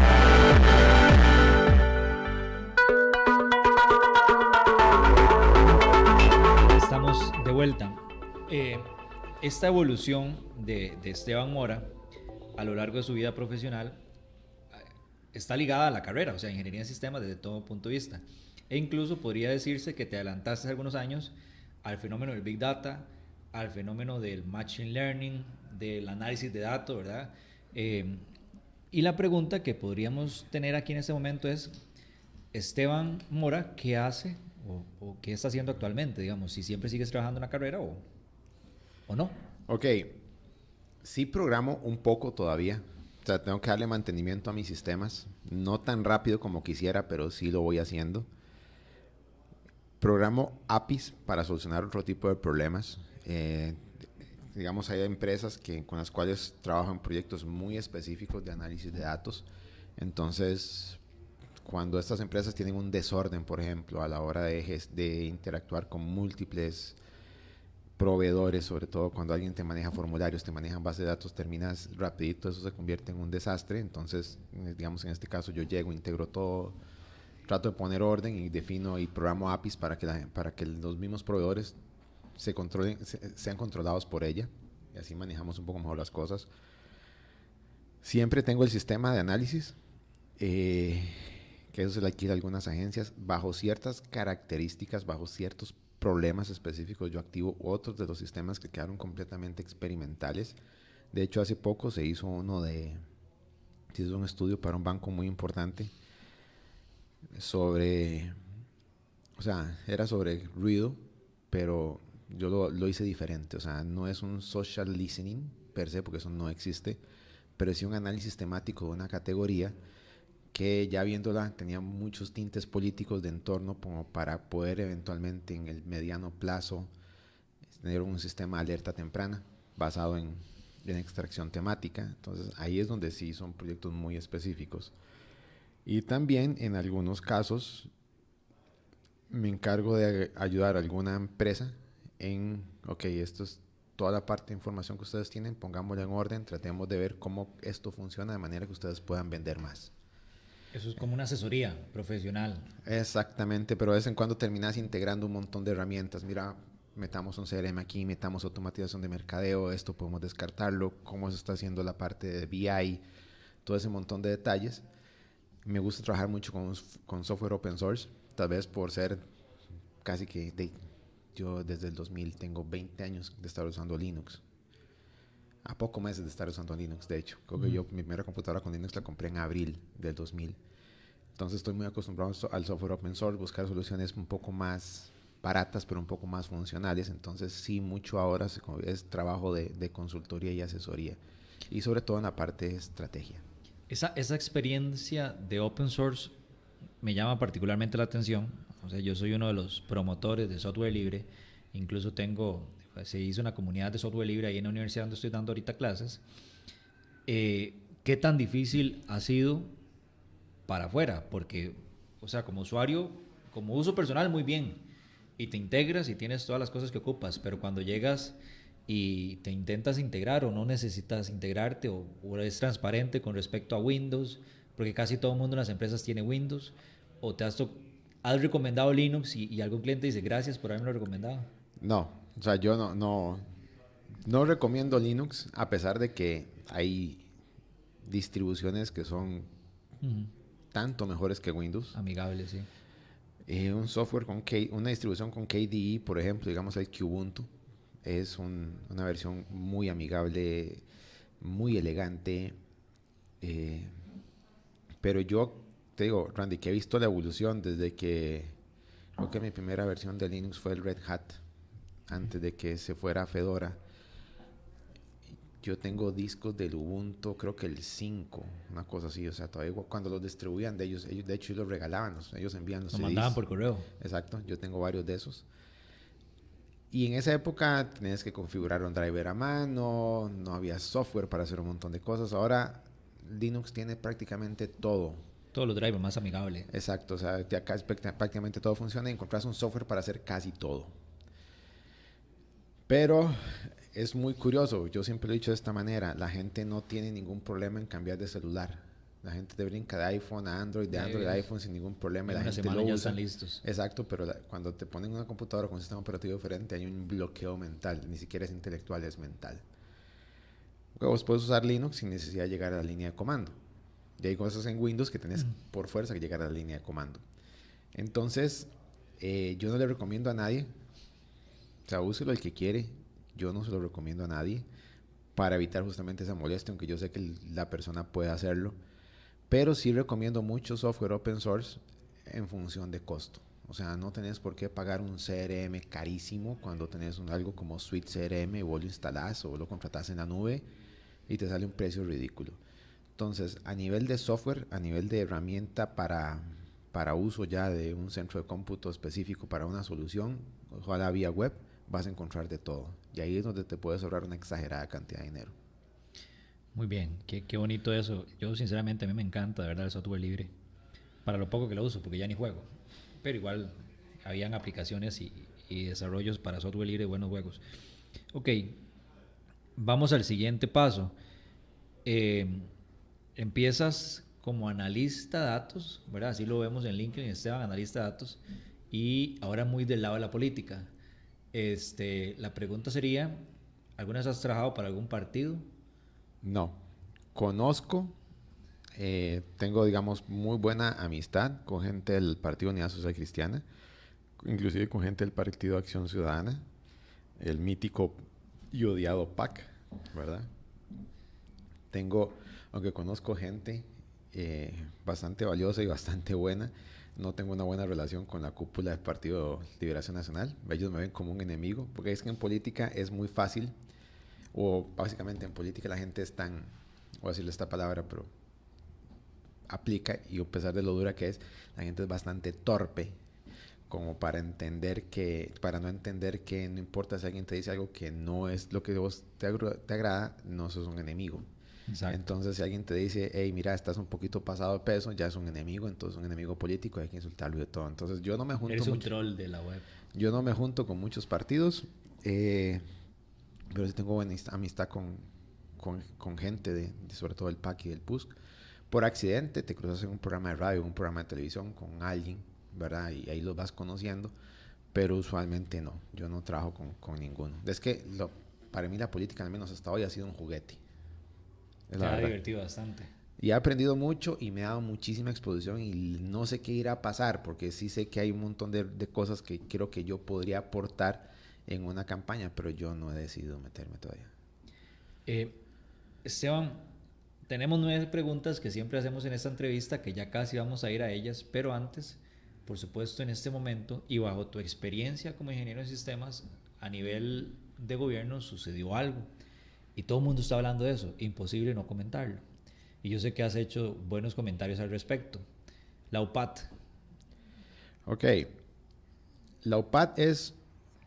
S1: Estamos de vuelta. Esta evolución de Esteban Mora a lo largo de su vida profesional está ligada a la carrera, o sea, ingeniería en sistemas desde todo punto de vista. E incluso podría decirse que te adelantaste algunos años al fenómeno del Big Data, al fenómeno del Machine Learning, del análisis de datos, ¿verdad? Y la pregunta que podríamos tener aquí en este momento es, Esteban Mora, ¿qué hace o qué está haciendo actualmente? Digamos, si siempre sigues trabajando en la carrera o no.
S4: Ok, sí programo un poco todavía. O sea, tengo que darle mantenimiento a mis sistemas. No tan rápido como quisiera, pero sí lo voy haciendo. Programo APIs para solucionar otro tipo de problemas. Digamos, hay empresas con las cuales trabajo en proyectos muy específicos de análisis de datos. Entonces, cuando estas empresas tienen un desorden, por ejemplo, a la hora de interactuar con múltiples proveedores, sobre todo cuando alguien te maneja formularios, te manejan base de datos, terminas rapidito, eso se convierte en un desastre. Entonces, digamos, en este caso yo llego, integro todo, trato de poner orden y defino y programo APIs para que los mismos proveedores sean controlados por ella, y así manejamos un poco mejor las cosas. Siempre tengo el sistema de análisis, que eso se le adquiere a algunas agencias, bajo ciertas características, bajo ciertos problemas específicos. Yo activo otros de los sistemas que quedaron completamente experimentales. De hecho, hace poco se hizo un estudio para un banco muy importante era sobre ruido, pero yo lo hice diferente. O sea, no es un social listening per se, porque eso no existe, pero sí un análisis temático de una categoría que, ya viéndola, tenía muchos tintes políticos de entorno como para poder eventualmente en el mediano plazo tener un sistema de alerta temprana basado en extracción temática. Entonces ahí es donde sí son proyectos muy específicos. Y también en algunos casos me encargo de ayudar a alguna empresa en, esto es toda la parte de información que ustedes tienen, pongámosla en orden, tratemos de ver cómo esto funciona de manera que ustedes puedan vender más.
S1: Eso es como una asesoría profesional.
S4: Exactamente, pero de vez en cuando terminas integrando un montón de herramientas. Mira, metamos un CRM aquí, metamos automatización de mercadeo, esto podemos descartarlo, cómo se está haciendo la parte de BI, todo ese montón de detalles. Me gusta trabajar mucho con software open source, tal vez por ser casi que yo desde el 2000 tengo 20 años de estar usando Linux. A pocos meses de estar usando Linux, de hecho. Creo que yo mi primera computadora con Linux la compré en abril del 2000. Entonces estoy muy acostumbrado al software open source, buscar soluciones un poco más baratas, pero un poco más funcionales. Entonces sí, mucho ahora es trabajo de consultoría y asesoría. Y sobre todo en la parte de estrategia.
S1: Esa experiencia de open source me llama particularmente la atención. O sea, yo soy uno de los promotores de software libre. Incluso se hizo una comunidad de software libre ahí en la universidad donde estoy dando ahorita clases. ¿Qué tan difícil ha sido para afuera? Porque, o sea, como usuario, como uso personal, muy bien. Y te integras y tienes todas las cosas que ocupas. Pero cuando llegas y te intentas integrar o no necesitas integrarte o eres transparente con respecto a Windows, porque casi todo el mundo en las empresas tiene Windows, o has recomendado Linux y algún cliente dice gracias por haberme lo recomendado.
S4: No, o sea, yo no recomiendo Linux, a pesar de que hay distribuciones que son tanto mejores que Windows.
S1: Amigable, sí.
S4: Un software una distribución con KDE, por ejemplo, digamos el Kubuntu, es una versión muy amigable, muy elegante. Pero yo te digo, Randy, que he visto la evolución desde que creo que mi primera versión de Linux fue el Red Hat, antes de que se fuera a Fedora. Yo tengo discos del Ubuntu, creo que el 5, una cosa así. O sea, todavía cuando los distribuían de ellos de hecho los regalaban, ellos envían los CDs.
S1: Lo mandaban por correo.
S4: Exacto, yo tengo varios de esos. Y en esa época tenías que configurar un driver a mano, no había software para hacer un montón de cosas. Ahora Linux tiene prácticamente todo.
S1: Todos los drivers más amigables.
S4: Exacto, o sea, ya prácticamente todo funciona y encontrás un software para hacer casi todo. Pero es muy curioso, yo siempre lo he dicho de esta manera, la gente no tiene ningún problema en cambiar de celular. La gente te brinca de iPhone a Android, de Android a iPhone sin ningún problema.
S1: En
S4: La
S1: una
S4: gente
S1: semana
S4: lo
S1: ya
S4: usa.
S1: están listos.
S4: Exacto, pero cuando te ponen una computadora con un sistema operativo diferente hay un bloqueo mental, ni siquiera es intelectual, es mental. Porque vos puedes usar Linux sin necesidad de llegar a la línea de comando. Y hay cosas en Windows que tenés por fuerza que llegar a la línea de comando. Entonces, yo no le recomiendo a nadie, o sea, úselo el que quiere, yo no se lo recomiendo a nadie para evitar justamente esa molestia, aunque yo sé que la persona puede hacerlo. Pero sí recomiendo mucho software open source en función de costo. O sea, no tenés por qué pagar un CRM carísimo cuando tenés algo como Suite CRM, vos lo instalás o vos lo contratás en la nube y te sale un precio ridículo. Entonces, a nivel de software, a nivel de herramienta para uso ya de un centro de cómputo específico para una solución, ojalá vía web, vas a encontrar de todo. Y ahí es donde te puedes ahorrar una exagerada cantidad de dinero.
S1: Muy bien, qué bonito eso. Yo sinceramente a mí me encanta, de verdad, el software libre. Para lo poco que lo uso, porque ya ni juego. Pero igual, habían aplicaciones y desarrollos para software libre, buenos juegos. Ok, vamos al siguiente paso. Empiezas como analista de datos, ¿verdad? Así lo vemos en LinkedIn, Esteban, analista de datos. Y ahora muy del lado de la política. La pregunta sería, ¿alguna vez has trabajado para algún partido?
S4: No, conozco, tengo, digamos, muy buena amistad con gente del Partido Unidad Social Cristiana, inclusive con gente del Partido Acción Ciudadana, el mítico y odiado PAC, ¿verdad? Aunque conozco gente bastante valiosa y bastante buena, no tengo una buena relación con la cúpula del Partido Liberación Nacional. Ellos me ven como un enemigo, porque es que en política es muy fácil, o básicamente en política la gente es tan, voy a decirle esta palabra, pero aplica, y a pesar de lo dura que es, la gente es bastante torpe como para no entender que no importa si alguien te dice algo que no es lo que vos te agrada, no sos un enemigo.
S1: Exacto.
S4: Entonces, si alguien te dice, hey, mira, estás un poquito pasado de peso, ya es un enemigo, entonces un enemigo político, hay que insultarlo y de todo. Entonces, yo no me junto
S1: Eres un troll de la web.
S4: Yo no me junto con muchos partidos, pero sí tengo buena amistad con gente sobre todo del PAC y del PUSC. Por accidente te cruzas en un programa de radio, un programa de televisión con alguien, ¿verdad? Y ahí los vas conociendo, pero usualmente no. Yo no trabajo con ninguno. Es que para mí la política, al menos hasta hoy, ha sido un juguete.
S1: Te ha divertido bastante.
S4: Y he aprendido mucho y me ha dado muchísima exposición y no sé qué irá a pasar, porque sí sé que hay un montón de cosas que creo que yo podría aportar en una campaña, pero yo no he decidido meterme todavía.
S1: Esteban, tenemos 9 preguntas que siempre hacemos en esta entrevista, que ya casi vamos a ir a ellas, pero antes, por supuesto, en este momento y bajo tu experiencia como ingeniero de sistemas, a nivel de gobierno sucedió algo y todo el mundo está hablando de eso, imposible no comentarlo. Y yo sé que has hecho buenos comentarios al respecto. La UPAT.
S4: Ok. La UPAT es,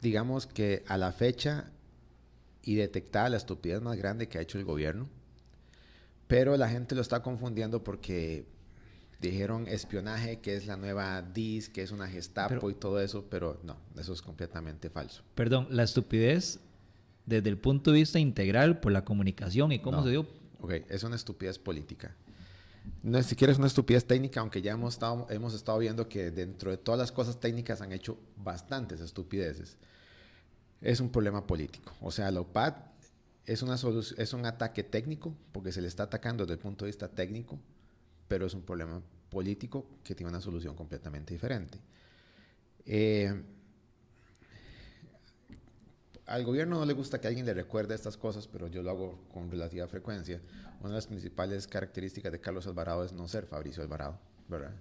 S4: digamos que a la fecha y detectada la estupidez más grande que ha hecho el gobierno, pero la gente lo está confundiendo porque dijeron espionaje, que es la nueva DIS, que es una Gestapo y todo eso, pero no, eso es completamente falso.
S1: Perdón, la estupidez desde el punto de vista integral por la comunicación y cómo se dio.
S4: Ok, es una estupidez política. No es siquiera es una estupidez técnica, aunque ya hemos estado viendo que dentro de todas las cosas técnicas han hecho bastantes estupideces. Es un problema político. O sea, la UPAT es un ataque técnico, porque se le está atacando desde el punto de vista técnico, pero es un problema político que tiene una solución completamente diferente. Al gobierno no le gusta que alguien le recuerde estas cosas, pero yo lo hago con relativa frecuencia. Una de las principales características de Carlos Alvarado es no ser Fabricio Alvarado, ¿verdad?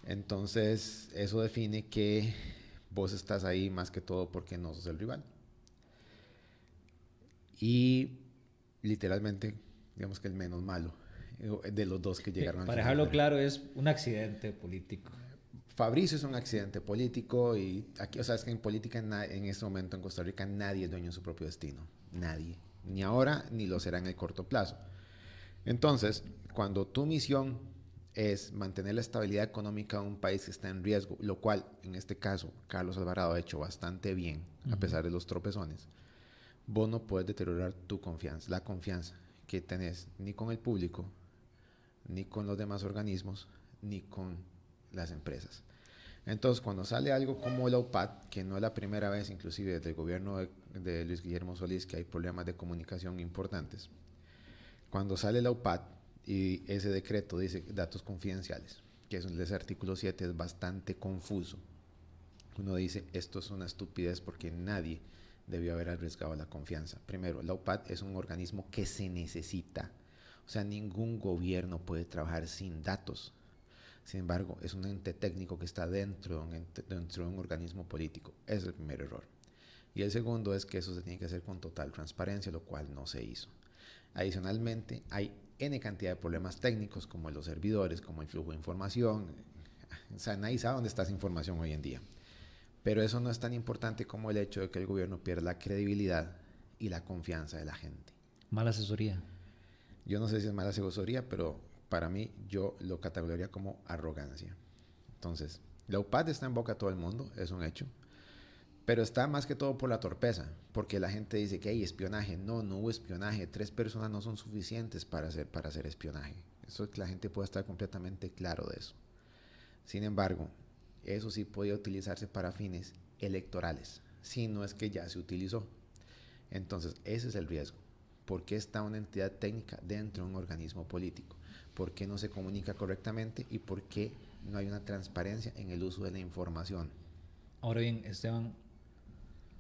S4: Entonces, eso define que vos estás ahí más que todo porque no sos el rival. Y literalmente, digamos que el menos malo de los dos que llegaron.
S1: Para dejarlo claro, es un accidente político.
S4: Fabricio es un accidente político y aquí, o sea, es que en política en este momento en Costa Rica nadie es dueño de su propio destino. Nadie. Ni ahora ni lo será en el corto plazo. Entonces, cuando tu misión es mantener la estabilidad económica de un país que está en riesgo, lo cual en este caso Carlos Alvarado ha hecho bastante bien, a pesar de los tropezones, vos no puedes deteriorar tu confianza, la confianza que tenés ni con el público, ni con los demás organismos, ni con las empresas. Entonces, cuando sale algo como la UPAD, que no es la primera vez, inclusive desde el gobierno de Luis Guillermo Solís, que hay problemas de comunicación importantes, cuando sale la UPAD y ese decreto dice datos confidenciales, que es ese artículo 7 es bastante confuso, uno dice, esto es una estupidez porque nadie debió haber arriesgado la confianza. Primero, la UPAD es un organismo que se necesita, o sea, ningún gobierno puede trabajar sin datos. Sin embargo, es un ente técnico que está dentro de un organismo político. Ese es el primer error. Y el segundo es que eso se tiene que hacer con total transparencia, lo cual no se hizo. Adicionalmente, hay N cantidad de problemas técnicos, como los servidores, como el flujo de información. O sea, nadie sabe dónde está esa información hoy en día. Pero eso no es tan importante como el hecho de que el gobierno pierda la credibilidad y la confianza de la gente.
S1: Mala asesoría.
S4: Yo no sé si es mala asesoría, pero para mí, yo lo categorizaría como arrogancia. Entonces, la UPAD está en boca de todo el mundo, es un hecho, pero está más que todo por la torpeza, porque la gente dice que hay espionaje. No hubo espionaje, 3 personas no son suficientes para hacer espionaje. Eso es que la gente puede estar completamente claro de eso. Sin embargo, eso sí podía utilizarse para fines electorales, si no es que ya se utilizó. Entonces, ese es el riesgo. ¿Por qué está una entidad técnica dentro de un organismo político? ¿Por qué no se comunica correctamente? ¿Y por qué no hay una transparencia en el uso de la información?
S1: Ahora bien, Esteban,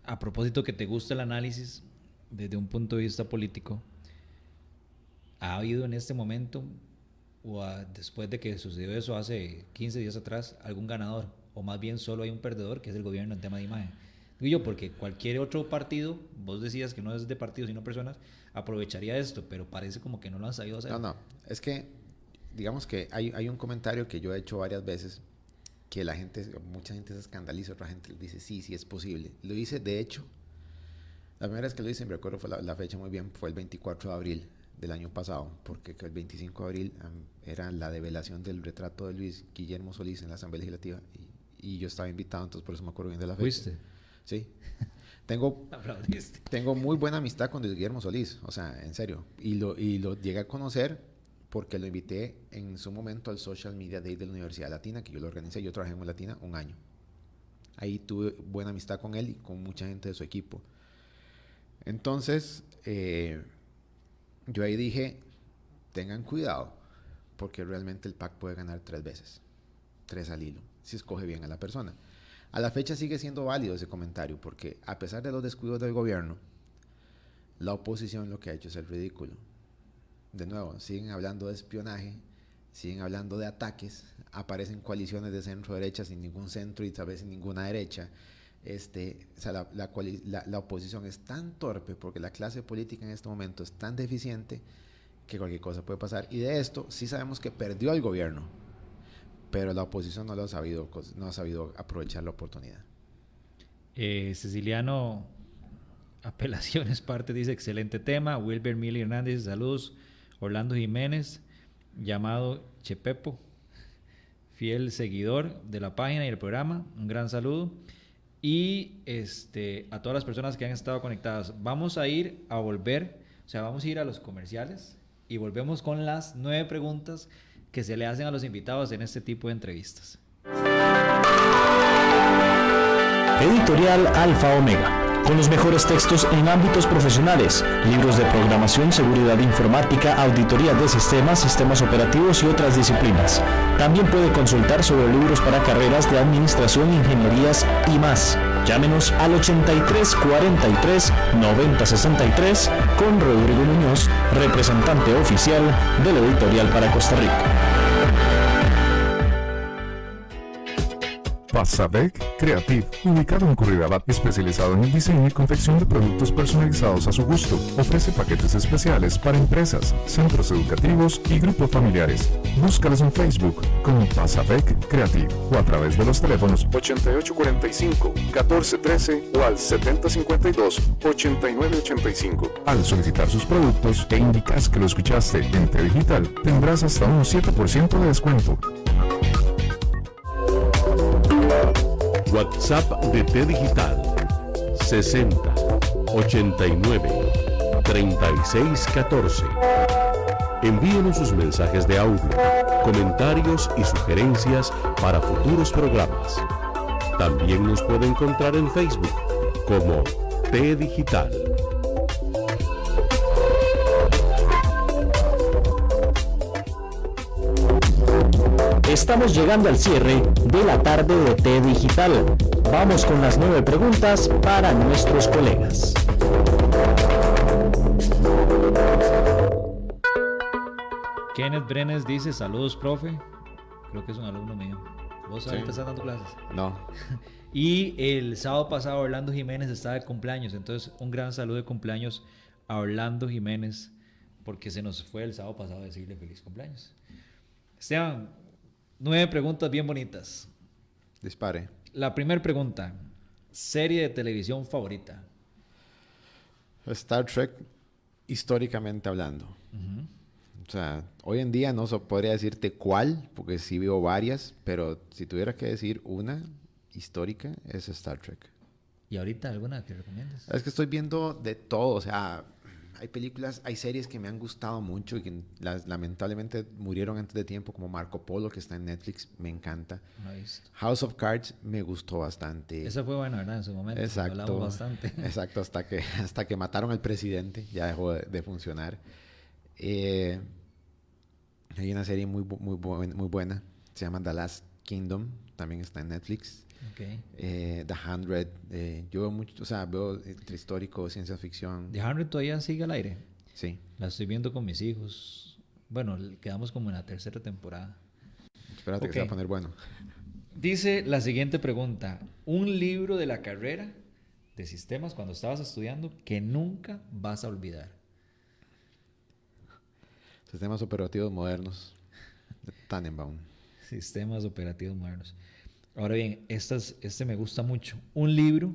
S1: a propósito que te gusta el análisis desde un punto de vista político, ¿ha habido en este momento o después de que sucedió eso hace 15 días atrás algún ganador? O más bien solo hay un perdedor, que es el gobierno en tema de imagen. Digo yo, porque cualquier otro partido, vos decías que no es de partidos sino personas, aprovecharía esto, pero parece como que no lo han sabido hacer.
S4: No, es que digamos que hay un comentario que yo he hecho varias veces, que mucha gente se escandaliza, otra gente dice, sí es posible. Lo hice, de hecho, la primera vez que lo hice, me recuerdo fue la fecha muy bien, fue el 24 de abril del año pasado, porque el 25 de abril era la develación del retrato de Luis Guillermo Solís en la Asamblea Legislativa, y yo estaba invitado, entonces por eso me acuerdo bien de la fecha.
S1: ¿Fuiste?
S4: Sí. Tengo muy buena amistad con Luis Guillermo Solís, o sea, en serio, y lo llegué a conocer porque lo invité en su momento al Social Media Day de la Universidad Latina, que yo lo organicé. Yo trabajé en Latina un año. Ahí tuve buena amistad con él y con mucha gente de su equipo. Entonces, yo ahí dije, tengan cuidado, porque realmente el PAC puede ganar 3 veces, 3 al hilo, si escoge bien a la persona. A la fecha sigue siendo válido ese comentario, porque a pesar de los descuidos del gobierno, la oposición lo que ha hecho es el ridículo. De nuevo, siguen hablando de espionaje, siguen hablando de ataques, aparecen coaliciones de centro-derecha sin ningún centro y tal vez sin ninguna derecha. O sea, la oposición es tan torpe porque la clase política en este momento es tan deficiente que cualquier cosa puede pasar. Y de esto sí sabemos que perdió el gobierno, pero la oposición no ha sabido aprovechar la oportunidad.
S1: Ceciliano Apelaciones Parte dice, excelente tema. Wilber Mili Hernández, saludos. Orlando Jiménez, llamado Chepepo, fiel seguidor de la página y el programa, un gran saludo. Y a todas las personas que han estado conectadas, vamos a ir a los comerciales y volvemos con las 9 preguntas que se le hacen a los invitados en este tipo de entrevistas.
S5: Editorial Alfa Omega, con los mejores textos en ámbitos profesionales, libros de programación, seguridad informática, auditoría de sistemas, sistemas operativos y otras disciplinas. También puede consultar sobre libros para carreras de administración, ingenierías y más. Llámenos al 83 43 90 63 con Rodrigo Muñoz, representante oficial de la Editorial para Costa Rica.
S3: Pasabec Creative, ubicado en Curridabat, especializado en el diseño y confección de productos personalizados a su gusto. Ofrece paquetes especiales para empresas, centros educativos y grupos familiares. Búscalos en Facebook como Pasabec Creative o a través de los teléfonos 8845-1413 o al 7052-8985. Al solicitar sus productos e indicas que lo escuchaste en T Digital, tendrás hasta un 7% de descuento.
S6: WhatsApp de T Digital 60 89 36 14. Envíenos sus mensajes de audio, comentarios y sugerencias para futuros programas. También nos puede encontrar en Facebook como T Digital.
S5: Estamos llegando al cierre de la tarde de T Digital. Vamos con las 9 preguntas para nuestros colegas.
S1: Kenneth Brenes dice, saludos, profe. Creo que es un alumno mío. ¿Vos ahorita estás dando clases?
S4: No.
S1: Y el sábado pasado Orlando Jiménez estaba de cumpleaños, entonces un gran saludo de cumpleaños a Orlando Jiménez, porque se nos fue el sábado pasado decirle feliz cumpleaños. Esteban, 9 preguntas bien bonitas.
S4: Dispare.
S1: La primera pregunta, serie de televisión favorita.
S4: Star Trek, históricamente hablando. O sea, hoy en día no podría decirte cuál, porque sí veo varias, pero si tuviera que decir una histórica, es Star Trek.
S1: ¿Y ahorita alguna que recomiendas?
S4: Es que estoy viendo de todo, o sea, hay películas, hay series que me han gustado mucho y que lamentablemente murieron antes de tiempo, como Marco Polo, que está en Netflix, me encanta.
S1: No he visto.
S4: House of Cards me gustó bastante.
S1: Esa fue buena, ¿verdad? En su momento.
S4: Exacto.
S1: Hablamos bastante.
S4: Exacto, hasta que mataron al presidente, ya dejó de funcionar. Hay una serie muy buena, se llama The Last Kingdom, también está en Netflix.
S1: Okay.
S4: The 100, yo veo mucho, o sea, veo entre histórico, ciencia ficción.
S1: The 100 todavía sigue al aire.
S4: Sí.
S1: La estoy viendo con mis hijos. Bueno, quedamos como en la 3ª temporada.
S4: Espérate que se va a poner bueno.
S1: Dice la siguiente pregunta. Un libro de la carrera de sistemas cuando estabas estudiando que nunca vas a olvidar.
S4: Sistemas operativos modernos de Tannenbaum.
S1: Sistemas operativos modernos. Ahora bien, este me gusta mucho. Un libro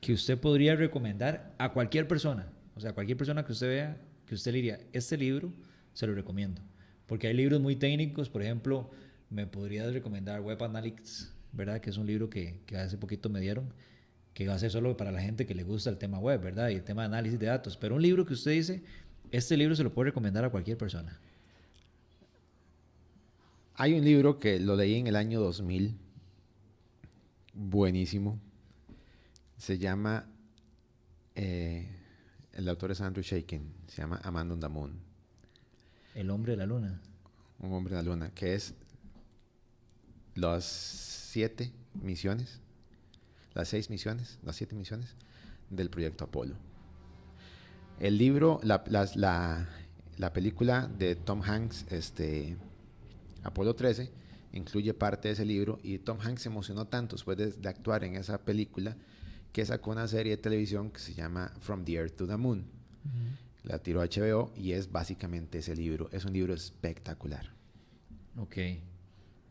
S1: que usted podría recomendar a cualquier persona. O sea, cualquier persona que usted vea, que usted le diría, este libro se lo recomiendo. Porque hay libros muy técnicos, por ejemplo, me podrías recomendar Web Analytics, ¿verdad? Que es un libro que hace poquito me dieron, que va a ser solo para la gente que le gusta el tema web, ¿verdad? Y el tema de análisis de datos. Pero un libro que usted dice, este libro se lo puedo recomendar a cualquier persona.
S4: Hay un libro que lo leí en el año 2000, buenísimo. Se llama, el autor es Andrew Shakin, se llama A Man on the Moon.
S1: El hombre de la luna.
S4: Un hombre de la luna, que es las 7 misiones, las 6 misiones, las 7 misiones del proyecto Apolo. El libro, la película de Tom Hanks, Apolo 13, incluye parte de ese libro, y Tom Hanks se emocionó tanto después de actuar en esa película que sacó una serie de televisión que se llama From the Earth to the Moon. Uh-huh. La tiró a HBO y es básicamente ese libro. Es un libro espectacular.
S1: Ok.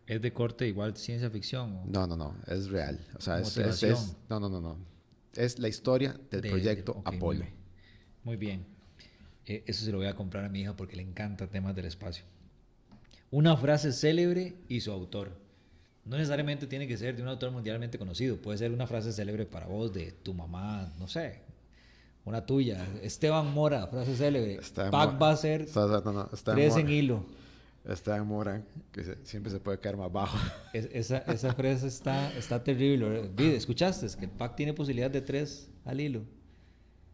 S1: ¿Es de corte igual ciencia ficción? ¿O?
S4: No, es real. O sea,
S1: motivación.
S4: No. Es la historia del proyecto Apolo.
S1: Muy bien. Eso se lo voy a comprar a mi hija porque le encanta temas del espacio. Una frase célebre y su autor. No necesariamente tiene que ser de un autor mundialmente conocido. Puede ser una frase célebre para vos, de tu mamá, no sé. Una tuya. Esteban Mora, frase célebre. Pac va a ser 3 en hilo.
S4: Esteban Mora, que siempre se puede caer más bajo.
S1: Esa frase está terrible. ¿Escuchaste? Que el Pac tiene posibilidad de 3 al hilo.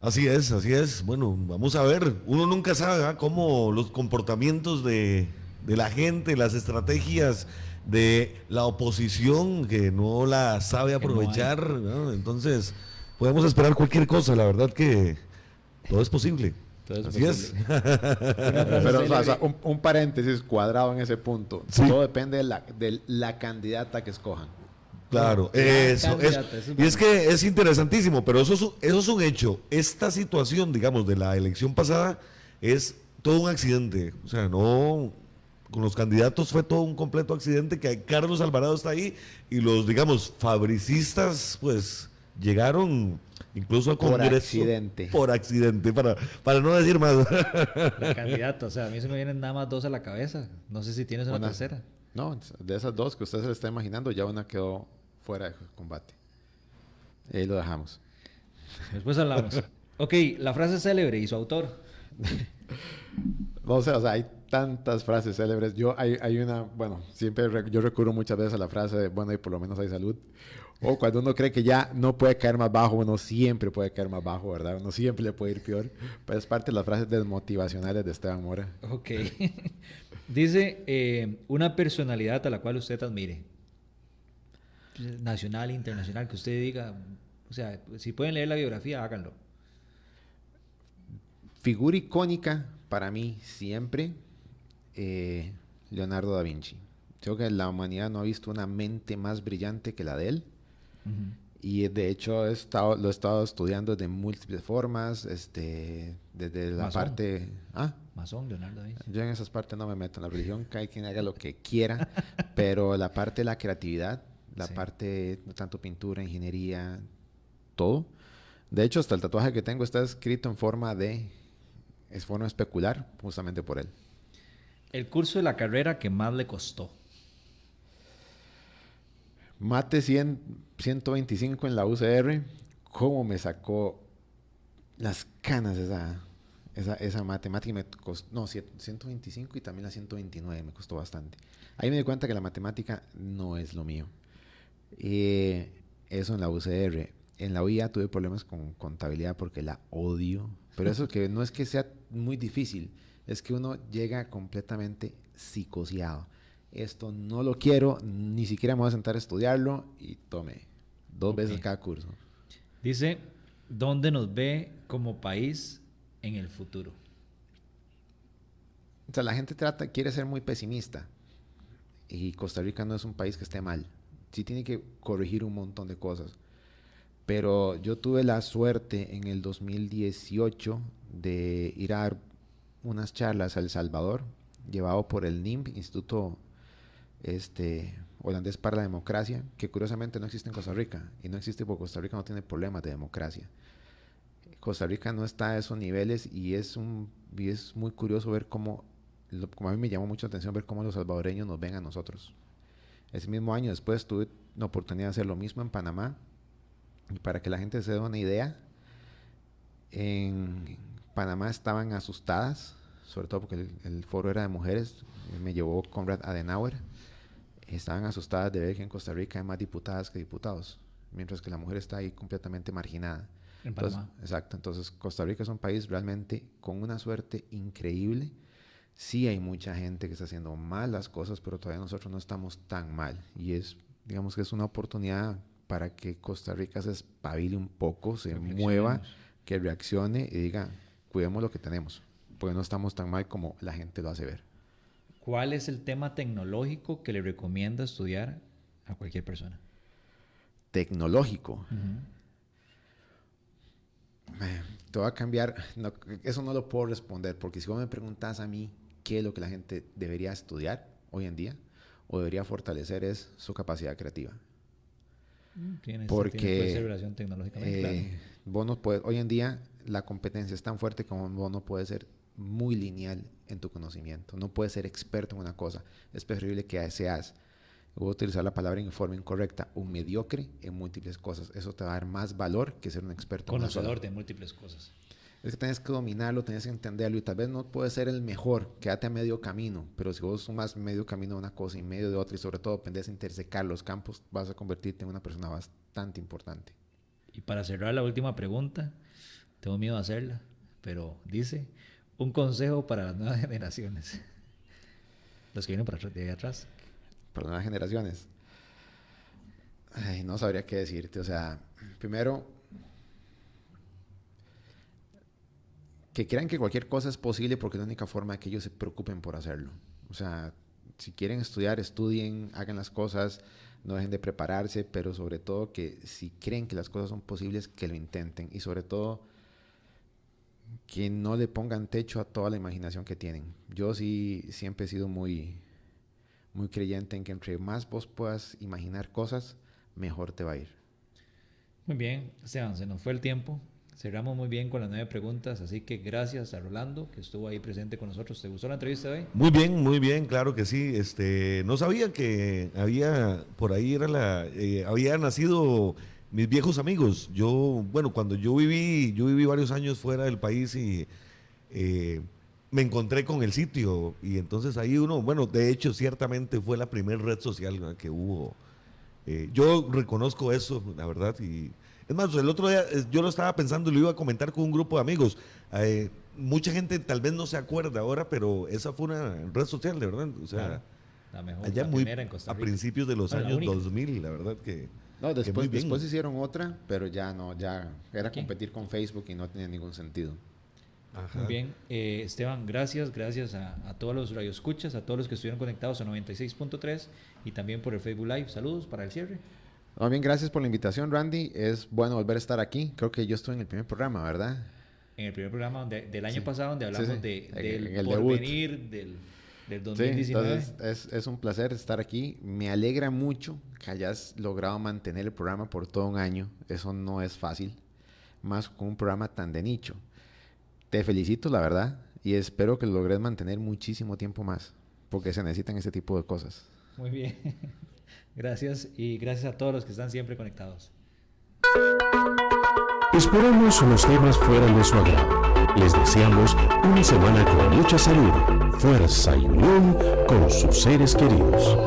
S2: Así es. Bueno, vamos a ver. Uno nunca sabe, ¿verdad?, cómo los comportamientos de la gente, las estrategias de la oposición que no la sabe aprovechar, ¿no? Entonces podemos esperar cualquier cosa. La verdad que todo es posible. Así es.
S4: Pero, o sea, un paréntesis cuadrado en ese punto. Sí. Todo depende de la candidata que escojan.
S2: Claro,
S1: Gran
S2: eso.
S1: candidata, eso es
S2: Y es
S1: bueno.
S2: que es interesantísimo, pero eso es un hecho. Esta situación, digamos, de la elección pasada es todo un accidente. O sea, no, con los candidatos fue todo un completo accidente que Carlos Alvarado está ahí y los, digamos, fabricistas, pues, llegaron incluso al
S4: Por
S2: Congreso.
S4: accidente.
S2: Por accidente, para no decir más.
S1: La candidata, o sea, a mí se me vienen nada más dos a la cabeza. No sé si tienes una tercera.
S4: No, de esas dos que usted se le está imaginando, ya una quedó fuera de combate. Y ahí lo dejamos.
S1: Después hablamos. Ok, la frase célebre y su autor.
S4: No sé, o sea, hay tantas frases célebres. Hay una, bueno, yo recurro muchas veces a la frase de, bueno, y por lo menos hay salud. O cuando uno cree que ya no puede caer más bajo, uno siempre puede caer más bajo, ¿verdad? Uno siempre le puede ir peor. Pero es parte de las frases desmotivacionales de Esteban Mora.
S1: Ok. Dice, una personalidad a la cual usted admire. Nacional, internacional, que usted diga, o sea, si pueden leer la biografía, háganlo.
S4: Figura icónica para mí siempre, Leonardo da Vinci. Creo que la humanidad no ha visto una mente más brillante que la de él. Y de hecho lo he estado estudiando de múltiples formas, desde la
S1: Masón.
S4: parte... ¿Ah?
S1: Masón, Leonardo da Vinci.
S4: Yo en esas partes no me meto en la religión, que hay quien haga lo que quiera, pero la parte de la creatividad, la
S1: Sí.
S4: parte, tanto pintura, ingeniería, todo. De hecho, hasta el tatuaje que tengo está escrito en forma especular, justamente por él.
S1: El curso de la carrera que más le costó.
S4: Mate 125 en la UCR, ¿cómo me sacó las canas esa matemática? Me costó, no, 125 y también la 129 me costó bastante. Ahí me di cuenta que la matemática no es lo mío. Eso en la UCR. En la UIA tuve problemas con contabilidad porque la odio. Pero eso que no es que sea muy difícil, es que uno llega completamente psicoseado. Esto no lo quiero, ni siquiera me voy a sentar a estudiarlo y tome 2 veces cada curso.
S1: Dice, ¿dónde nos ve como país en el futuro?
S4: O sea, la gente quiere ser muy pesimista y Costa Rica no es un país que esté mal. Sí tiene que corregir un montón de cosas. Pero yo tuve la suerte en el 2018 de ir a dar unas charlas a El Salvador, llevado por el NIMP, Instituto Holandés para la Democracia, que curiosamente no existe en Costa Rica. Y no existe porque Costa Rica no tiene problemas de democracia. Costa Rica no está a esos niveles y es muy curioso ver como a mí me llamó mucho la atención ver cómo los salvadoreños nos ven a nosotros. Ese mismo año después tuve la oportunidad de hacer lo mismo en Panamá. Y para que la gente se dé una idea, en Panamá estaban asustadas, sobre todo porque el foro era de mujeres, me llevó Konrad Adenauer, estaban asustadas de ver que en Costa Rica hay más diputadas que diputados, mientras que la mujer está ahí completamente marginada.
S1: En Panamá.
S4: Exacto, entonces Costa Rica es un país realmente con una suerte increíble. Sí hay mucha gente que está haciendo mal las cosas, pero todavía nosotros no estamos tan mal. Y digamos que es una oportunidad para que Costa Rica se espabile un poco, se mueva, que reaccione y diga, cuidemos lo que tenemos, porque no estamos tan mal como la gente lo hace ver.
S1: ¿Cuál es el tema tecnológico que le recomienda estudiar a cualquier persona?
S4: Tecnológico. Te voy a cambiar, no, eso no lo puedo responder, porque si vos me preguntas a mí qué es lo que la gente debería estudiar hoy en día, o debería fortalecer, es su capacidad creativa.
S1: Puede ser relación tecnológicamente, claro.
S4: Vos no puedes, hoy en día la competencia es tan fuerte como vos no puedes ser muy lineal en tu conocimiento, no puedes ser experto en una cosa, es preferible que seas, voy a utilizar la palabra en forma incorrecta, un mediocre en múltiples cosas. Eso te va a dar más valor que ser un experto en una sola.
S1: Conocedor de múltiples cosas.
S4: Es que tienes que dominarlo, tienes que entenderlo y tal vez no puedes ser el mejor, quédate a medio camino, pero si vos sumas medio camino de una cosa y medio de otra y sobre todo aprendes a intersecar los campos, vas a convertirte en una persona bastante importante.
S1: Y para cerrar la última pregunta, tengo miedo de hacerla, pero dice, un consejo para las nuevas generaciones. Los que vienen de ahí atrás.
S4: Para las nuevas generaciones. Ay, no sabría qué decirte, o sea, primero, que crean que cualquier cosa es posible porque es la única forma de que ellos se preocupen por hacerlo. O sea, si quieren estudiar, estudien, hagan las cosas, no dejen de prepararse, pero sobre todo que si creen que las cosas son posibles, que lo intenten. Y sobre todo, que no le pongan techo a toda la imaginación que tienen. Yo sí siempre he sido muy creyente en que entre más vos puedas imaginar cosas, mejor te va a ir.
S1: Muy bien, Esteban, se nos fue el tiempo. Cerramos muy bien con las 9 preguntas, así que gracias a Rolando, que estuvo ahí presente con nosotros. ¿Te gustó la entrevista de hoy?
S2: Muy bien, claro que sí. No sabía que había, por ahí había nacido mis viejos amigos. Cuando yo viví varios años fuera del país y me encontré con el sitio. Y entonces ahí de hecho, ciertamente fue la primera red social, ¿no?, que hubo. Yo reconozco eso, la verdad, y es más, el otro día yo lo estaba pensando y lo iba a comentar con un grupo de amigos. Mucha gente tal vez no se acuerda ahora, pero esa fue una red social, de verdad. O sea,
S1: claro, la mejor,
S2: allá
S1: la
S2: muy
S1: primera en Costa
S2: a
S1: Rica.
S2: principios de los
S1: Bueno, la
S2: años
S1: única.
S2: 2000, la verdad que...
S4: No,
S2: que muy bien.
S4: después hicieron otra, pero ya no, ya era
S1: ¿Quién?
S4: competir con Facebook y no tenía ningún sentido.
S2: Ajá.
S1: Muy bien, Esteban, gracias a todos los radioescuchas, a todos los que estuvieron conectados a 96.3 y también por el Facebook Live. Saludos para el cierre.
S4: No, bien, gracias por la invitación, Randy. Es bueno volver a estar aquí. Creo que yo estuve en el primer programa, ¿verdad?
S1: En el primer programa del año
S4: Sí.
S1: pasado, donde hablamos
S4: Sí.
S1: del
S4: En el
S1: porvenir del
S4: Sí,
S1: 2019.
S4: entonces es un placer estar aquí. Me alegra mucho que hayas logrado mantener el programa por todo un año. Eso no es fácil, más con un programa tan de nicho. Te felicito, la verdad, y espero que lo logres mantener muchísimo tiempo más, porque se necesitan este tipo de cosas.
S1: Muy bien. Gracias y gracias a todos los que están siempre conectados.
S6: Esperamos los temas fueran de su agrado. Les deseamos una semana con mucha salud, fuerza y unión con sus seres queridos.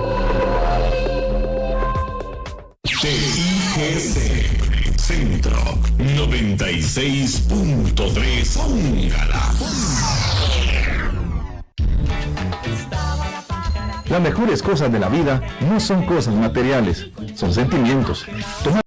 S7: TIGC Centro 96.3 Póngala.
S3: Las mejores cosas de la vida no son cosas materiales, son sentimientos. Toma